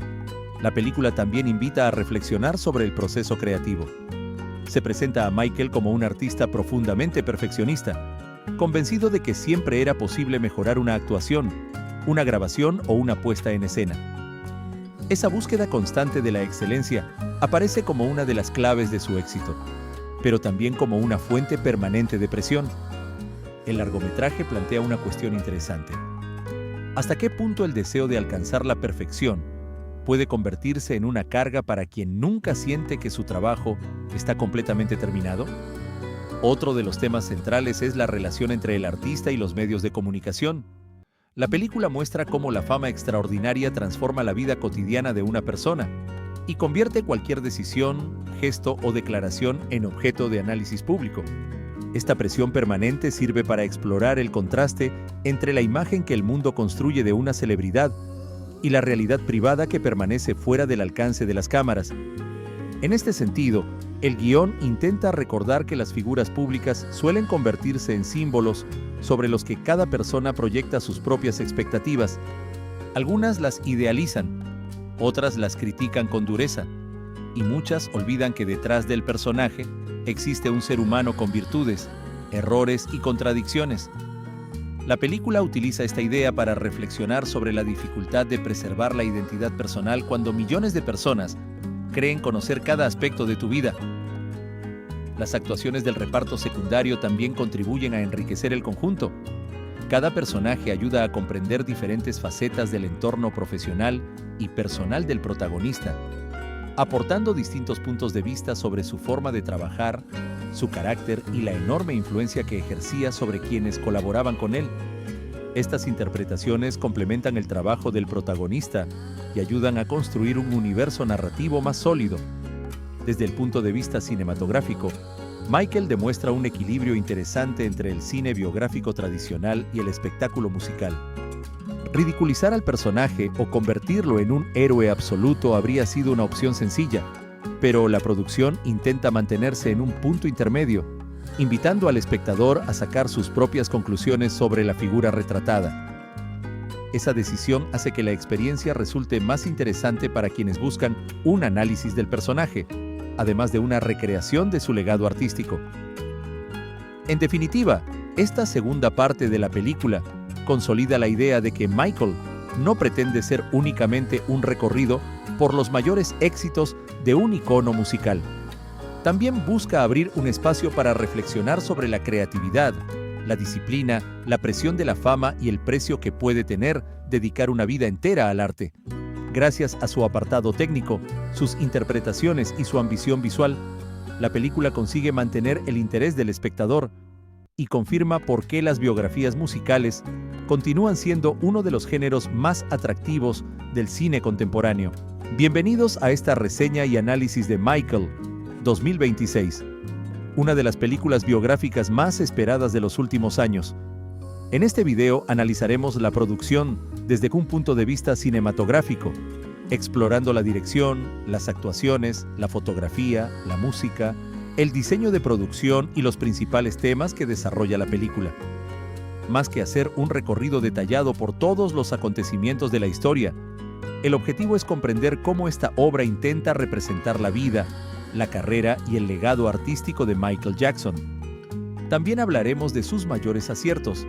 [SPEAKER 1] La película también invita a reflexionar sobre el proceso creativo. Se presenta a Michael como un artista profundamente perfeccionista, convencido de que siempre era posible mejorar una actuación, una grabación o una puesta en escena. Esa búsqueda constante de la excelencia aparece como una de las claves de su éxito, pero también como una fuente permanente de presión. El largometraje plantea una cuestión interesante. ¿Hasta qué punto el deseo de alcanzar la perfección puede convertirse en una carga para quien nunca siente que su trabajo está completamente terminado? Otro de los temas centrales es la relación entre el artista y los medios de comunicación. La película muestra cómo la fama extraordinaria transforma la vida cotidiana de una persona y convierte cualquier decisión, gesto o declaración en objeto de análisis público. Esta presión permanente sirve para explorar el contraste entre la imagen que el mundo construye de una celebridad y la realidad privada que permanece fuera del alcance de las cámaras. En este sentido, el guión intenta recordar que las figuras públicas suelen convertirse en símbolos sobre los que cada persona proyecta sus propias expectativas. Algunas las idealizan, otras las critican con dureza, y muchas olvidan que detrás del personaje existe un ser humano con virtudes, errores y contradicciones. La película utiliza esta idea para reflexionar sobre la dificultad de preservar la identidad personal cuando millones de personas creen conocer cada aspecto de tu vida. Las actuaciones del reparto secundario también contribuyen a enriquecer el conjunto. Cada personaje ayuda a comprender diferentes facetas del entorno profesional y personal del protagonista, aportando distintos puntos de vista sobre su forma de trabajar, su carácter y la enorme influencia que ejercía sobre quienes colaboraban con él. Estas interpretaciones complementan el trabajo del protagonista y ayudan a construir un universo narrativo más sólido. Desde el punto de vista cinematográfico, Michael demuestra un equilibrio interesante entre el cine biográfico tradicional y el espectáculo musical. Ridiculizar al personaje o convertirlo en un héroe absoluto habría sido una opción sencilla, pero la producción intenta mantenerse en un punto intermedio, invitando al espectador a sacar sus propias conclusiones sobre la figura retratada. Esa decisión hace que la experiencia resulte más interesante para quienes buscan un análisis del personaje, además de una recreación de su legado artístico. En definitiva, esta segunda parte de la película consolida la idea de que Michael no pretende ser únicamente un recorrido por los mayores éxitos de un icono musical. También busca abrir un espacio para reflexionar sobre la creatividad, la disciplina, la presión de la fama y el precio que puede tener dedicar una vida entera al arte. Gracias a su apartado técnico, sus interpretaciones y su ambición visual, la película consigue mantener el interés del espectador y confirma por qué las biografías musicales continúan siendo uno de los géneros más atractivos del cine contemporáneo. Bienvenidos a esta reseña y análisis de Michael 2026, una de las películas biográficas más esperadas de los últimos años. En este video analizaremos la producción desde un punto de vista cinematográfico, explorando la dirección, las actuaciones, la fotografía, la música, el diseño de producción y los principales temas que desarrolla la película. Más que hacer un recorrido detallado por todos los acontecimientos de la historia, el objetivo es comprender cómo esta obra intenta representar la vida, la carrera y el legado artístico de Michael Jackson. También hablaremos de sus mayores aciertos,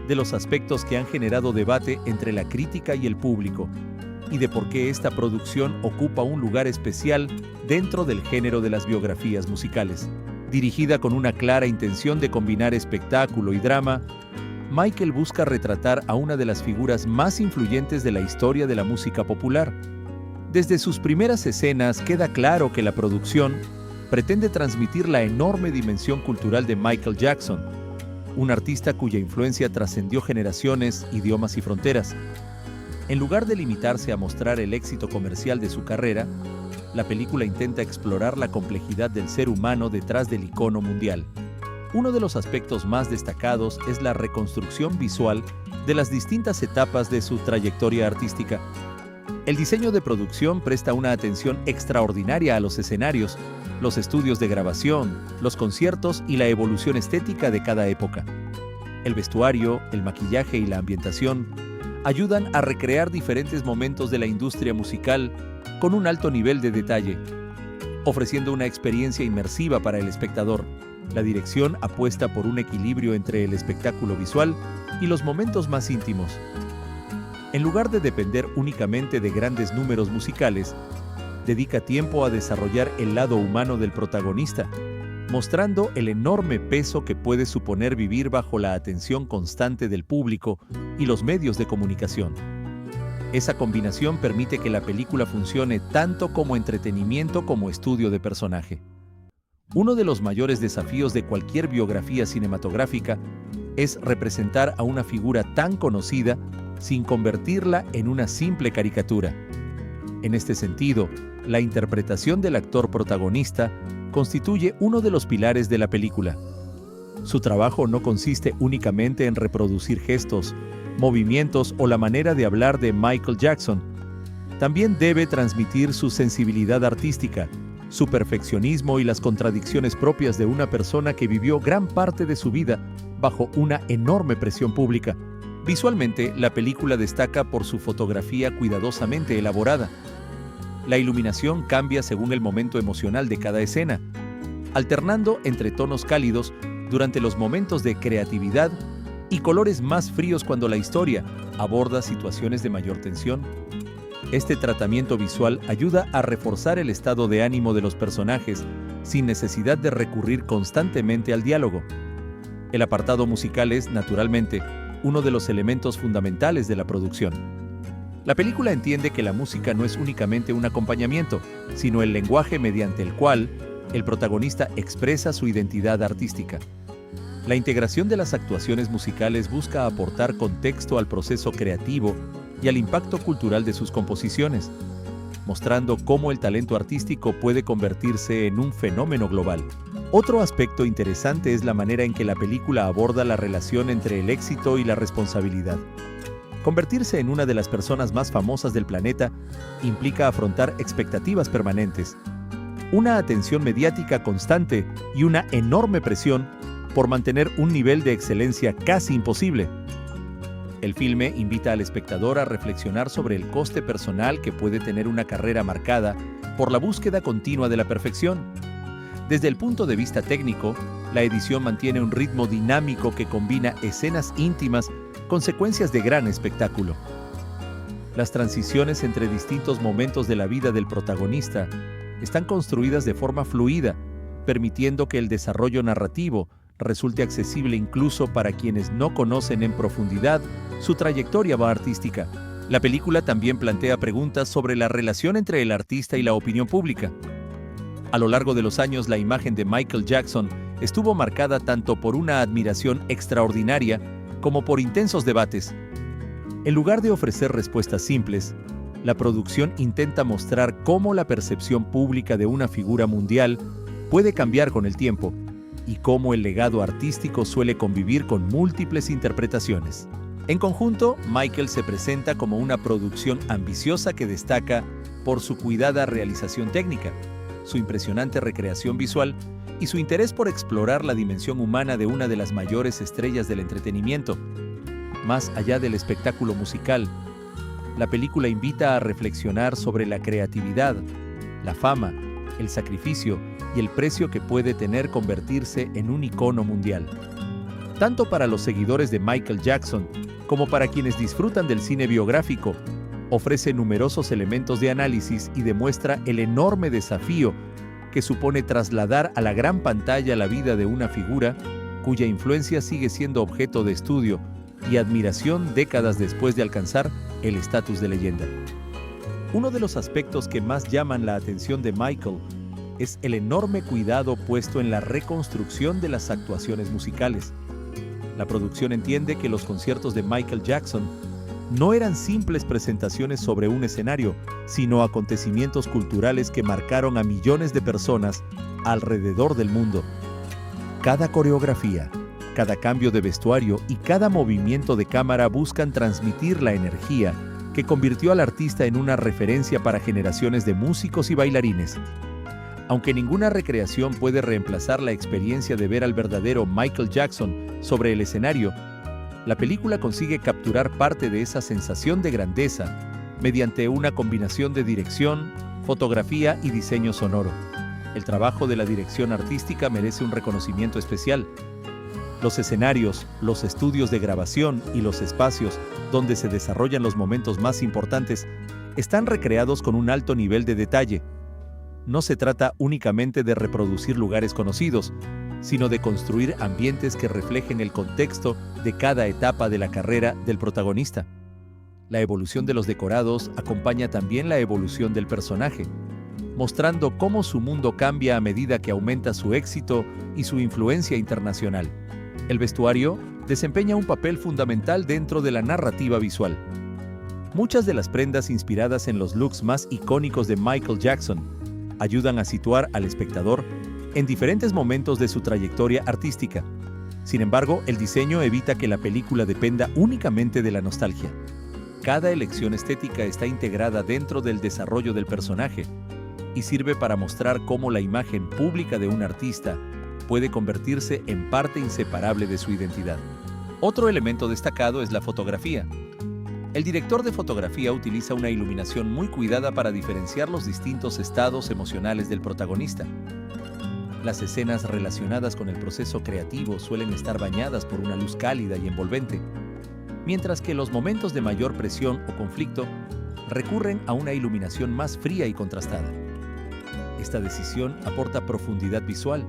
[SPEAKER 1] de los aspectos que han generado debate entre la crítica y el público, y de por qué esta producción ocupa un lugar especial dentro del género de las biografías musicales. Dirigida con una clara intención de combinar espectáculo y drama, Michael busca retratar a una de las figuras más influyentes de la historia de la música popular. Desde sus primeras escenas queda claro que la producción pretende transmitir la enorme dimensión cultural de Michael Jackson, un artista cuya influencia trascendió generaciones, idiomas y fronteras. En lugar de limitarse a mostrar el éxito comercial de su carrera, la película intenta explorar la complejidad del ser humano detrás del icono mundial. Uno de los aspectos más destacados es la reconstrucción visual de las distintas etapas de su trayectoria artística. El diseño de producción presta una atención extraordinaria a los escenarios, los estudios de grabación, los conciertos y la evolución estética de cada época. El vestuario, el maquillaje y la ambientación ayudan a recrear diferentes momentos de la industria musical con un alto nivel de detalle, ofreciendo una experiencia inmersiva para el espectador. La dirección apuesta por un equilibrio entre el espectáculo visual y los momentos más íntimos. En lugar de depender únicamente de grandes números musicales, dedica tiempo a desarrollar el lado humano del protagonista, mostrando el enorme peso que puede suponer vivir bajo la atención constante del público y los medios de comunicación. Esa combinación permite que la película funcione tanto como entretenimiento como estudio de personaje. Uno de los mayores desafíos de cualquier biografía cinematográfica es representar a una figura tan conocida sin convertirla en una simple caricatura. En este sentido, la interpretación del actor protagonista constituye uno de los pilares de la película. Su trabajo no consiste únicamente en reproducir gestos, movimientos o la manera de hablar de Michael Jackson. También debe transmitir su sensibilidad artística, su perfeccionismo y las contradicciones propias de una persona que vivió gran parte de su vida bajo una enorme presión pública. Visualmente, la película destaca por su fotografía cuidadosamente elaborada. La iluminación cambia según el momento emocional de cada escena, alternando entre tonos cálidos durante los momentos de creatividad y colores más fríos cuando la historia aborda situaciones de mayor tensión. Este tratamiento visual ayuda a reforzar el estado de ánimo de los personajes sin necesidad de recurrir constantemente al diálogo. El apartado musical es, naturalmente, uno de los elementos fundamentales de la producción. La película entiende que la música no es únicamente un acompañamiento, sino el lenguaje mediante el cual el protagonista expresa su identidad artística. La integración de las actuaciones musicales busca aportar contexto al proceso creativo y al impacto cultural de sus composiciones, mostrando cómo el talento artístico puede convertirse en un fenómeno global. Otro aspecto interesante es la manera en que la película aborda la relación entre el éxito y la responsabilidad. Convertirse en una de las personas más famosas del planeta implica afrontar expectativas permanentes, una atención mediática constante y una enorme presión por mantener un nivel de excelencia casi imposible. El filme invita al espectador a reflexionar sobre el coste personal que puede tener una carrera marcada por la búsqueda continua de la perfección. Desde el punto de vista técnico, la edición mantiene un ritmo dinámico que combina escenas íntimas con secuencias de gran espectáculo. Las transiciones entre distintos momentos de la vida del protagonista están construidas de forma fluida, permitiendo que el desarrollo narrativo resulte accesible incluso para quienes no conocen en profundidad su trayectoria artística. La película también plantea preguntas sobre la relación entre el artista y la opinión pública. A lo largo de los años, la imagen de Michael Jackson estuvo marcada tanto por una admiración extraordinaria como por intensos debates. En lugar de ofrecer respuestas simples, la producción intenta mostrar cómo la percepción pública de una figura mundial puede cambiar con el tiempo y cómo el legado artístico suele convivir con múltiples interpretaciones. En conjunto, Michael se presenta como una producción ambiciosa que destaca por su cuidada realización técnica, su impresionante recreación visual y su interés por explorar la dimensión humana de una de las mayores estrellas del entretenimiento. Más allá del espectáculo musical, la película invita a reflexionar sobre la creatividad, la fama, el sacrificio y el precio que puede tener convertirse en un icono mundial. Tanto para los seguidores de Michael Jackson como para quienes disfrutan del cine biográfico, ofrece numerosos elementos de análisis y demuestra el enorme desafío que supone trasladar a la gran pantalla la vida de una figura cuya influencia sigue siendo objeto de estudio y admiración décadas después de alcanzar el estatus de leyenda. Uno de los aspectos que más llaman la atención de Michael es el enorme cuidado puesto en la reconstrucción de las actuaciones musicales. La producción entiende que los conciertos de Michael Jackson no eran simples presentaciones sobre un escenario, sino acontecimientos culturales que marcaron a millones de personas alrededor del mundo. Cada coreografía, cada cambio de vestuario y cada movimiento de cámara buscan transmitir la energía que convirtió al artista en una referencia para generaciones de músicos y bailarines. Aunque ninguna recreación puede reemplazar la experiencia de ver al verdadero Michael Jackson sobre el escenario, la película consigue capturar parte de esa sensación de grandeza mediante una combinación de dirección, fotografía y diseño sonoro. El trabajo de la dirección artística merece un reconocimiento especial. Los escenarios, los estudios de grabación y los espacios donde se desarrollan los momentos más importantes están recreados con un alto nivel de detalle. No se trata únicamente de reproducir lugares conocidos, sino de construir ambientes que reflejen el contexto de cada etapa de la carrera del protagonista. La evolución de los decorados acompaña también la evolución del personaje, mostrando cómo su mundo cambia a medida que aumenta su éxito y su influencia internacional. El vestuario desempeña un papel fundamental dentro de la narrativa visual. Muchas de las prendas inspiradas en los looks más icónicos de Michael Jackson ayudan a situar al espectador en diferentes momentos de su trayectoria artística. Sin embargo, el diseño evita que la película dependa únicamente de la nostalgia. Cada elección estética está integrada dentro del desarrollo del personaje y sirve para mostrar cómo la imagen pública de un artista puede convertirse en parte inseparable de su identidad. Otro elemento destacado es la fotografía. El director de fotografía utiliza una iluminación muy cuidada para diferenciar los distintos estados emocionales del protagonista. Las escenas relacionadas con el proceso creativo suelen estar bañadas por una luz cálida y envolvente, mientras que los momentos de mayor presión o conflicto recurren a una iluminación más fría y contrastada. Esta decisión aporta profundidad visual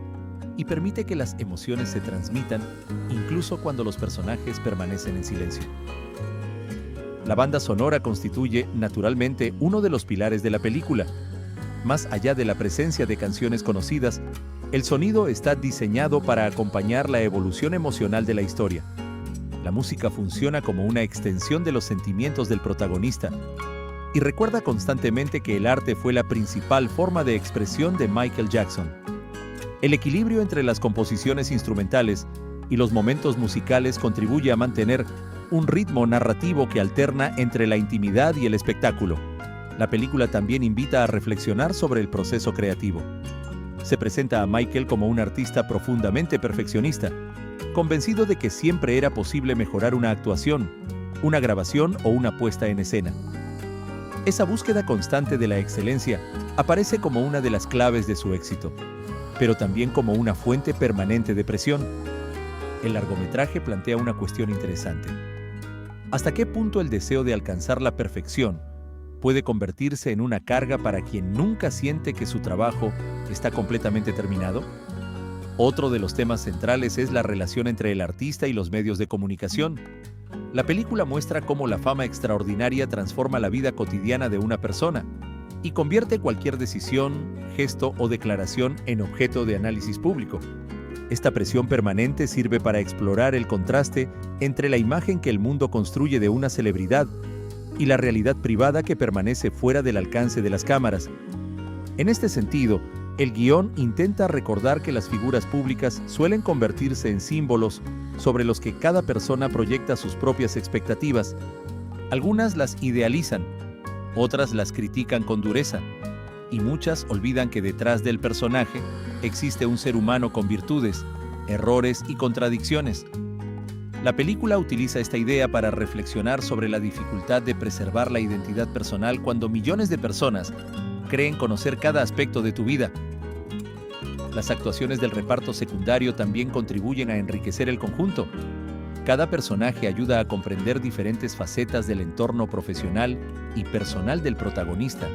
[SPEAKER 1] y permite que las emociones se transmitan incluso cuando los personajes permanecen en silencio. La banda sonora constituye, naturalmente, uno de los pilares de la película. Más allá de la presencia de canciones conocidas, el sonido está diseñado para acompañar la evolución emocional de la historia. La música funciona como una extensión de los sentimientos del protagonista y recuerda constantemente que el arte fue la principal forma de expresión de Michael Jackson. El equilibrio entre las composiciones instrumentales y los momentos musicales contribuye a mantener un ritmo narrativo que alterna entre la intimidad y el espectáculo. La película también invita a reflexionar sobre el proceso creativo. Se presenta a Michael como un artista profundamente perfeccionista, convencido de que siempre era posible mejorar una actuación, una grabación o una puesta en escena. Esa búsqueda constante de la excelencia aparece como una de las claves de su éxito, pero también como una fuente permanente de presión. El largometraje plantea una cuestión interesante. ¿Hasta qué punto el deseo de alcanzar la perfección puede convertirse en una carga para quien nunca siente que su trabajo está completamente terminado? Otro de los temas centrales es la relación entre el artista y los medios de comunicación. La película muestra cómo la fama extraordinaria transforma la vida cotidiana de una persona y convierte cualquier decisión, gesto o declaración en objeto de análisis público. Esta presión permanente sirve para explorar el contraste entre la imagen que el mundo construye de una celebridad y la realidad privada que permanece fuera del alcance de las cámaras. En este sentido, el guión intenta recordar que las figuras públicas suelen convertirse en símbolos sobre los que cada persona proyecta sus propias expectativas. Algunas las idealizan, otras las critican con dureza, y muchas olvidan que detrás del personaje existe un ser humano con virtudes, errores y contradicciones. La película utiliza esta idea para reflexionar sobre la dificultad de preservar la identidad personal cuando millones de personas creen conocer cada aspecto de tu vida. Las actuaciones del reparto secundario también contribuyen a enriquecer el conjunto. Cada personaje ayuda a comprender diferentes facetas del entorno profesional y personal del protagonista,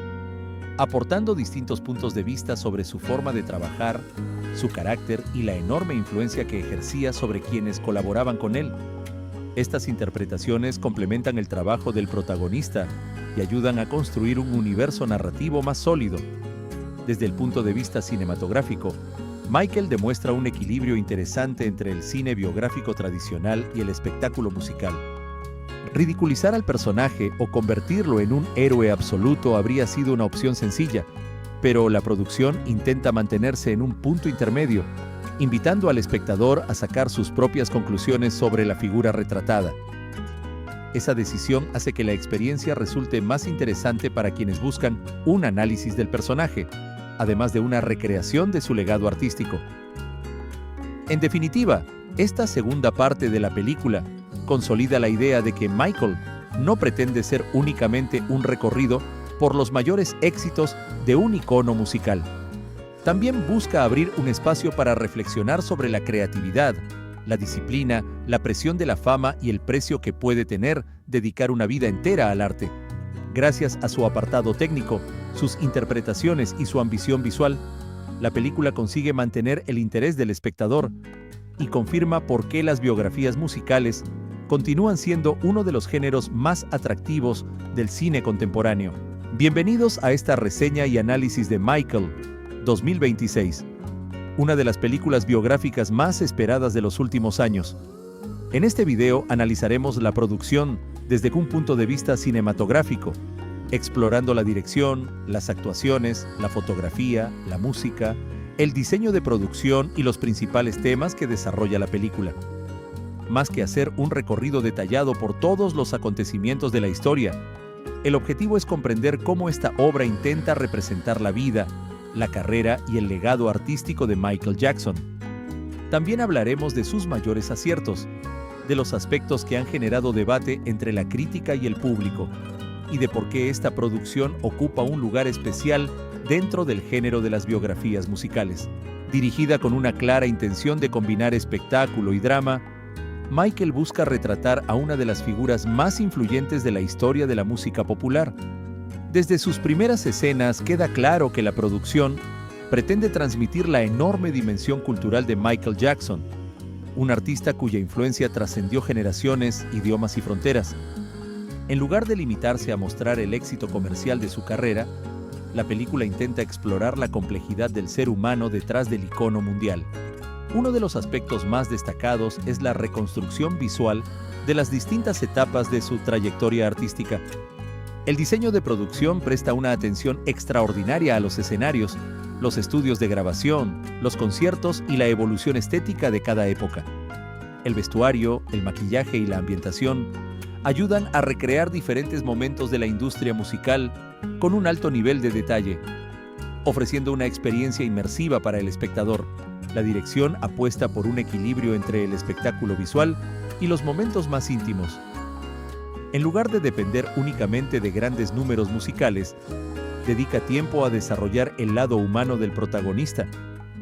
[SPEAKER 1] aportando distintos puntos de vista sobre su forma de trabajar, su carácter y la enorme influencia que ejercía sobre quienes colaboraban con él. Estas interpretaciones complementan el trabajo del protagonista y ayudan a construir un universo narrativo más sólido. Desde el punto de vista cinematográfico, Michael demuestra un equilibrio interesante entre el cine biográfico tradicional y el espectáculo musical. Ridiculizar al personaje o convertirlo en un héroe absoluto habría sido una opción sencilla, pero la producción intenta mantenerse en un punto intermedio, invitando al espectador a sacar sus propias conclusiones sobre la figura retratada. Esa decisión hace que la experiencia resulte más interesante para quienes buscan un análisis del personaje, además de una recreación de su legado artístico. En definitiva, esta segunda parte de la película consolida la idea de que Michael no pretende ser únicamente un recorrido por los mayores éxitos de un icono musical. También busca abrir un espacio para reflexionar sobre la creatividad, la disciplina, la presión de la fama y el precio que puede tener dedicar una vida entera al arte. Gracias a su apartado técnico, sus interpretaciones y su ambición visual, la película consigue mantener el interés del espectador y confirma por qué las biografías musicales continúan siendo uno de los géneros más atractivos del cine contemporáneo. Bienvenidos a esta reseña y análisis de Michael, 2026, una de las películas biográficas más esperadas de los últimos años. En este video analizaremos la producción desde un punto de vista cinematográfico, explorando la dirección, las actuaciones, la fotografía, la música, el diseño de producción y los principales temas que desarrolla la película. Más que hacer un recorrido detallado por todos los acontecimientos de la historia, el objetivo es comprender cómo esta obra intenta representar la vida, la carrera y el legado artístico de Michael Jackson. También hablaremos de sus mayores aciertos, de los aspectos que han generado debate entre la crítica y el público, y de por qué esta producción ocupa un lugar especial dentro del género de las biografías musicales. Dirigida con una clara intención de combinar espectáculo y drama, Michael busca retratar a una de las figuras más influyentes de la historia de la música popular. Desde sus primeras escenas queda claro que la producción pretende transmitir la enorme dimensión cultural de Michael Jackson, un artista cuya influencia trascendió generaciones, idiomas y fronteras. En lugar de limitarse a mostrar el éxito comercial de su carrera, la película intenta explorar la complejidad del ser humano detrás del icono mundial. Uno de los aspectos más destacados es la reconstrucción visual de las distintas etapas de su trayectoria artística. El diseño de producción presta una atención extraordinaria a los escenarios, los estudios de grabación, los conciertos y la evolución estética de cada época. El vestuario, el maquillaje y la ambientación ayudan a recrear diferentes momentos de la industria musical con un alto nivel de detalle, ofreciendo una experiencia inmersiva para el espectador. La dirección apuesta por un equilibrio entre el espectáculo visual y los momentos más íntimos. En lugar de depender únicamente de grandes números musicales, dedica tiempo a desarrollar el lado humano del protagonista,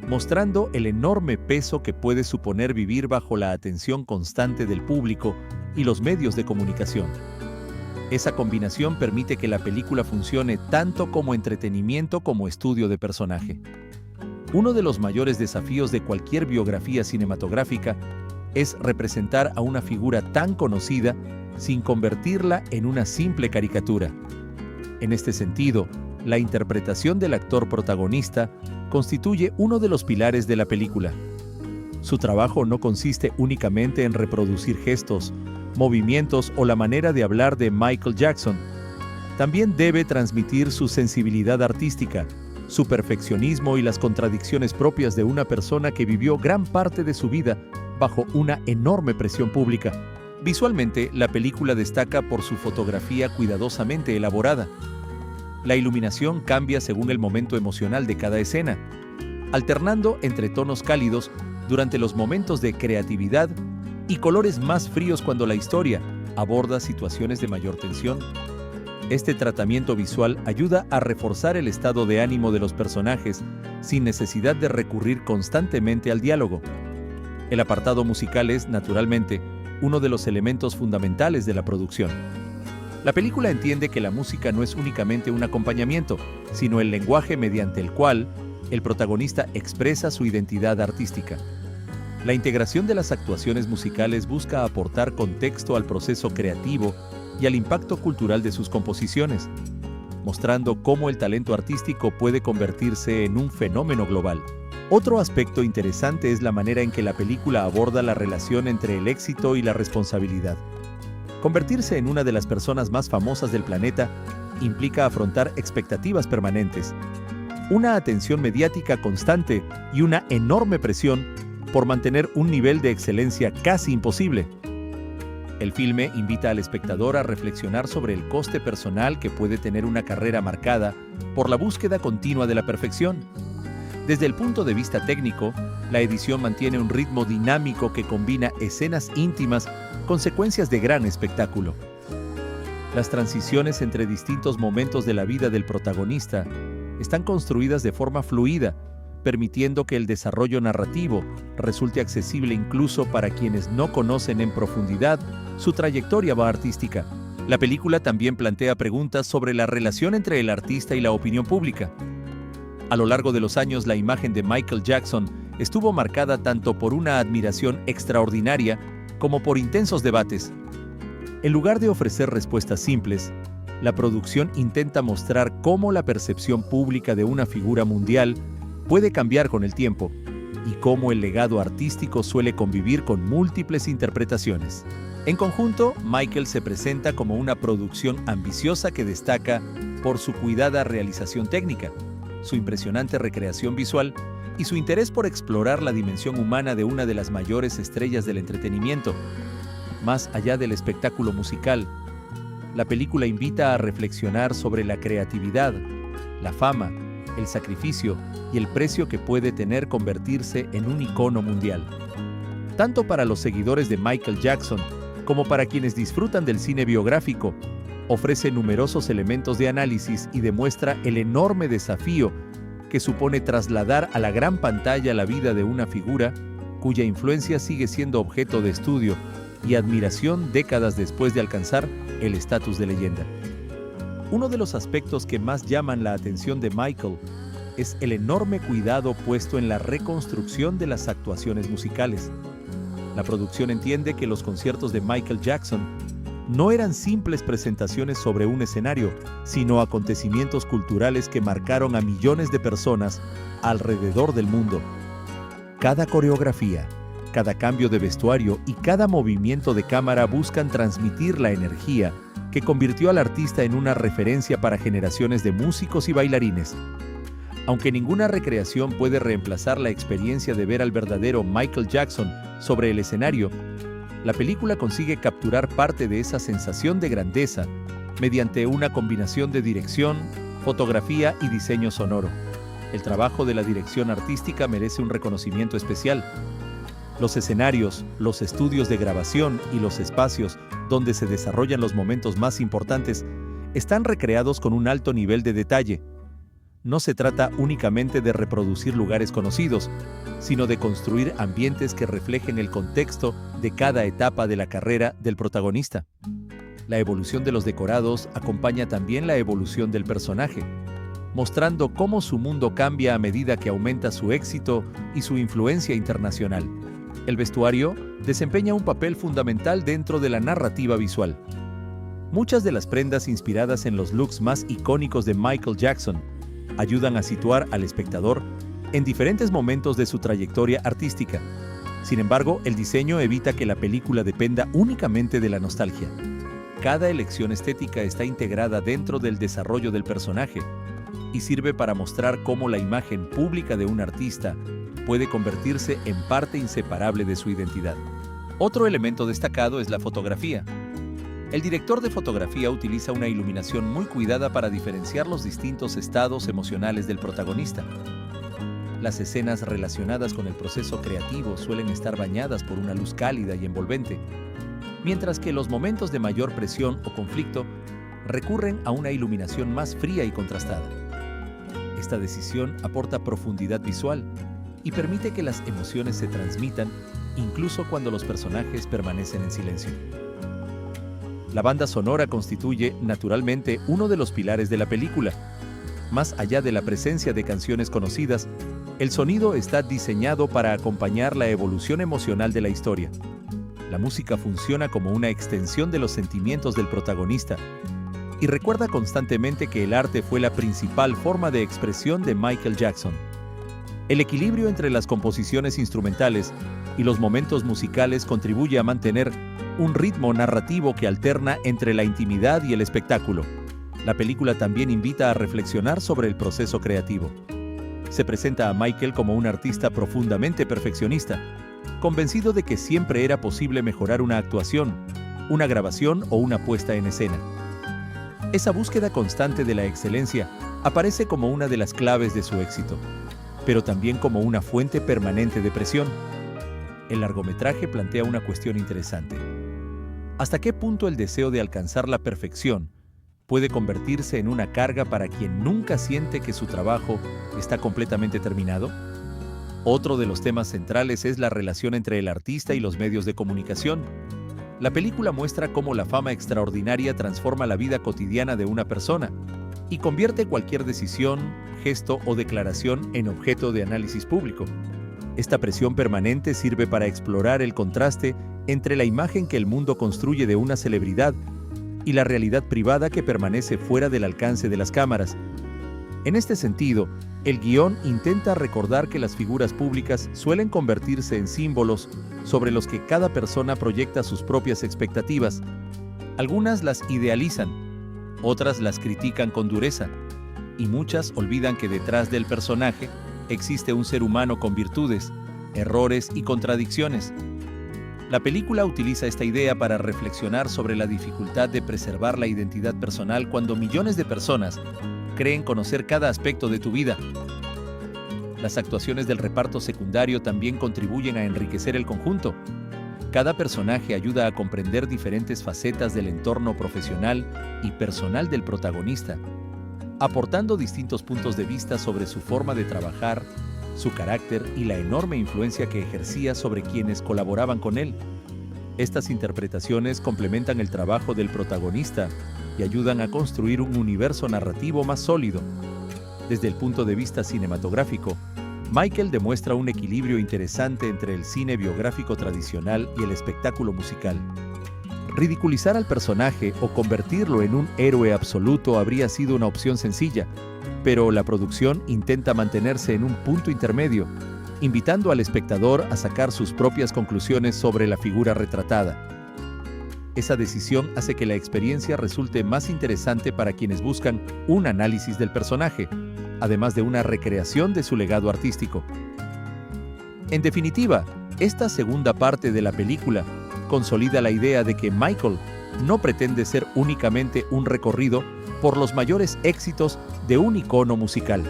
[SPEAKER 1] mostrando el enorme peso que puede suponer vivir bajo la atención constante del público y los medios de comunicación. Esa combinación permite que la película funcione tanto como entretenimiento como estudio de personaje. Uno de los mayores desafíos de cualquier biografía cinematográfica es representar a una figura tan conocida sin convertirla en una simple caricatura. En este sentido, la interpretación del actor protagonista constituye uno de los pilares de la película. Su trabajo no consiste únicamente en reproducir gestos, movimientos o la manera de hablar de Michael Jackson. También debe transmitir su sensibilidad artística, su perfeccionismo y las contradicciones propias de una persona que vivió gran parte de su vida bajo una enorme presión pública. Visualmente, la película destaca por su fotografía cuidadosamente elaborada. La iluminación cambia según el momento emocional de cada escena, alternando entre tonos cálidos durante los momentos de creatividad y colores más fríos cuando la historia aborda situaciones de mayor tensión. Este tratamiento visual ayuda a reforzar el estado de ánimo de los personajes sin necesidad de recurrir constantemente al diálogo. El apartado musical es, naturalmente, uno de los elementos fundamentales de la producción. La película entiende que la música no es únicamente un acompañamiento, sino el lenguaje mediante el cual el protagonista expresa su identidad artística. La integración de las actuaciones musicales busca aportar contexto al proceso creativo y al impacto cultural de sus composiciones, mostrando cómo el talento artístico puede convertirse en un fenómeno global. Otro aspecto interesante es la manera en que la película aborda la relación entre el éxito y la responsabilidad. Convertirse en una de las personas más famosas del planeta implica afrontar expectativas permanentes, una atención mediática constante y una enorme presión por mantener un nivel de excelencia casi imposible. El filme invita al espectador a reflexionar sobre el coste personal que puede tener una carrera marcada por la búsqueda continua de la perfección. Desde el punto de vista técnico, la edición mantiene un ritmo dinámico que combina escenas íntimas con secuencias de gran espectáculo. Las transiciones entre distintos momentos de la vida del protagonista están construidas de forma fluida, permitiendo que el desarrollo narrativo resulte accesible incluso para quienes no conocen en profundidad su trayectoria artística. La película también plantea preguntas sobre la relación entre el artista y la opinión pública. A lo largo de los años, la imagen de Michael Jackson estuvo marcada tanto por una admiración extraordinaria como por intensos debates. En lugar de ofrecer respuestas simples, la producción intenta mostrar cómo la percepción pública de una figura mundial puede cambiar con el tiempo y cómo el legado artístico suele convivir con múltiples interpretaciones. En conjunto, Michael se presenta como una producción ambiciosa que destaca por su cuidada realización técnica, su impresionante recreación visual y su interés por explorar la dimensión humana de una de las mayores estrellas del entretenimiento. Más allá del espectáculo musical, la película invita a reflexionar sobre la creatividad, la fama, el sacrificio y el precio que puede tener convertirse en un icono mundial. Tanto para los seguidores de Michael Jackson como para quienes disfrutan del cine biográfico, ofrece numerosos elementos de análisis y demuestra el enorme desafío que supone trasladar a la gran pantalla la vida de una figura cuya influencia sigue siendo objeto de estudio y admiración décadas después de alcanzar el estatus de leyenda. Uno de los aspectos que más llaman la atención de Michael es el enorme cuidado puesto en la reconstrucción de las actuaciones musicales. La producción entiende que los conciertos de Michael Jackson no eran simples presentaciones sobre un escenario, sino acontecimientos culturales que marcaron a millones de personas alrededor del mundo. Cada coreografía, cada cambio de vestuario y cada movimiento de cámara buscan transmitir la energía que convirtió al artista en una referencia para generaciones de músicos y bailarines. Aunque ninguna recreación puede reemplazar la experiencia de ver al verdadero Michael Jackson sobre el escenario, la película consigue capturar parte de esa sensación de grandeza mediante una combinación de dirección, fotografía y diseño sonoro. El trabajo de la dirección artística merece un reconocimiento especial. Los escenarios, los estudios de grabación y los espacios donde se desarrollan los momentos más importantes están recreados con un alto nivel de detalle. No se trata únicamente de reproducir lugares conocidos, sino de construir ambientes que reflejen el contexto de cada etapa de la carrera del protagonista. La evolución de los decorados acompaña también la evolución del personaje, mostrando cómo su mundo cambia a medida que aumenta su éxito y su influencia internacional. El vestuario desempeña un papel fundamental dentro de la narrativa visual. Muchas de las prendas inspiradas en los looks más icónicos de Michael Jackson ayudan a situar al espectador en diferentes momentos de su trayectoria artística. Sin embargo, el diseño evita que la película dependa únicamente de la nostalgia. Cada elección estética está integrada dentro del desarrollo del personaje y sirve para mostrar cómo la imagen pública de un artista puede convertirse en parte inseparable de su identidad. Otro elemento destacado es la fotografía. El director de fotografía utiliza una iluminación muy cuidada para diferenciar los distintos estados emocionales del protagonista. Las escenas relacionadas con el proceso creativo suelen estar bañadas por una luz cálida y envolvente, mientras que los momentos de mayor presión o conflicto recurren a una iluminación más fría y contrastada. Esta decisión aporta profundidad visual y permite que las emociones se transmitan incluso cuando los personajes permanecen en silencio. La banda sonora constituye, naturalmente, uno de los pilares de la película. Más allá de la presencia de canciones conocidas, el sonido está diseñado para acompañar la evolución emocional de la historia. La música funciona como una extensión de los sentimientos del protagonista y recuerda constantemente que el arte fue la principal forma de expresión de Michael Jackson. El equilibrio entre las composiciones instrumentales y los momentos musicales contribuye a mantener un ritmo narrativo que alterna entre la intimidad y el espectáculo. La película también invita a reflexionar sobre el proceso creativo. Se presenta a Michael como un artista profundamente perfeccionista, convencido de que siempre era posible mejorar una actuación, una grabación o una puesta en escena. Esa búsqueda constante de la excelencia aparece como una de las claves de su éxito, pero también como una fuente permanente de presión. El largometraje plantea una cuestión interesante. ¿Hasta qué punto el deseo de alcanzar la perfección puede convertirse en una carga para quien nunca siente que su trabajo está completamente terminado? Otro de los temas centrales es la relación entre el artista y los medios de comunicación. La película muestra cómo la fama extraordinaria transforma la vida cotidiana de una persona y convierte cualquier decisión, gesto o declaración en objeto de análisis público. Esta presión permanente sirve para explorar el contraste entre la imagen que el mundo construye de una celebridad y la realidad privada que permanece fuera del alcance de las cámaras. En este sentido, el guión intenta recordar que las figuras públicas suelen convertirse en símbolos sobre los que cada persona proyecta sus propias expectativas. Algunas las idealizan, otras las critican con dureza, y muchas olvidan que detrás del personaje existe un ser humano con virtudes, errores y contradicciones. La película utiliza esta idea para reflexionar sobre la dificultad de preservar la identidad personal cuando millones de personas creen conocer cada aspecto de tu vida. Las actuaciones del reparto secundario también contribuyen a enriquecer el conjunto. Cada personaje ayuda a comprender diferentes facetas del entorno profesional y personal del protagonista, aportando distintos puntos de vista sobre su forma de trabajar, su carácter y la enorme influencia que ejercía sobre quienes colaboraban con él. Estas interpretaciones complementan el trabajo del protagonista y ayudan a construir un universo narrativo más sólido. Desde el punto de vista cinematográfico, Michael demuestra un equilibrio interesante entre el cine biográfico tradicional y el espectáculo musical. Ridiculizar al personaje o convertirlo en un héroe absoluto habría sido una opción sencilla, pero la producción intenta mantenerse en un punto intermedio, invitando al espectador a sacar sus propias conclusiones sobre la figura retratada. Esa decisión hace que la experiencia resulte más interesante para quienes buscan un análisis del personaje, además de una recreación de su legado artístico. En definitiva, esta segunda parte de la película consolida la idea de que Michael no pretende ser únicamente un recorrido por los mayores éxitos de un icono musical.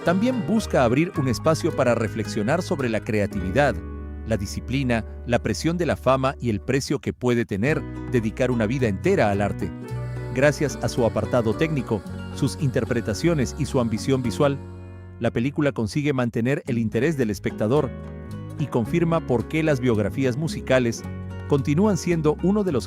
[SPEAKER 1] También busca abrir un espacio para reflexionar sobre la creatividad, la disciplina, la presión de la fama y el precio que puede tener dedicar una vida entera al arte. Gracias a su apartado técnico, sus interpretaciones y su ambición visual, la película consigue mantener el interés del espectador y confirma por qué las biografías musicales continúan siendo uno de los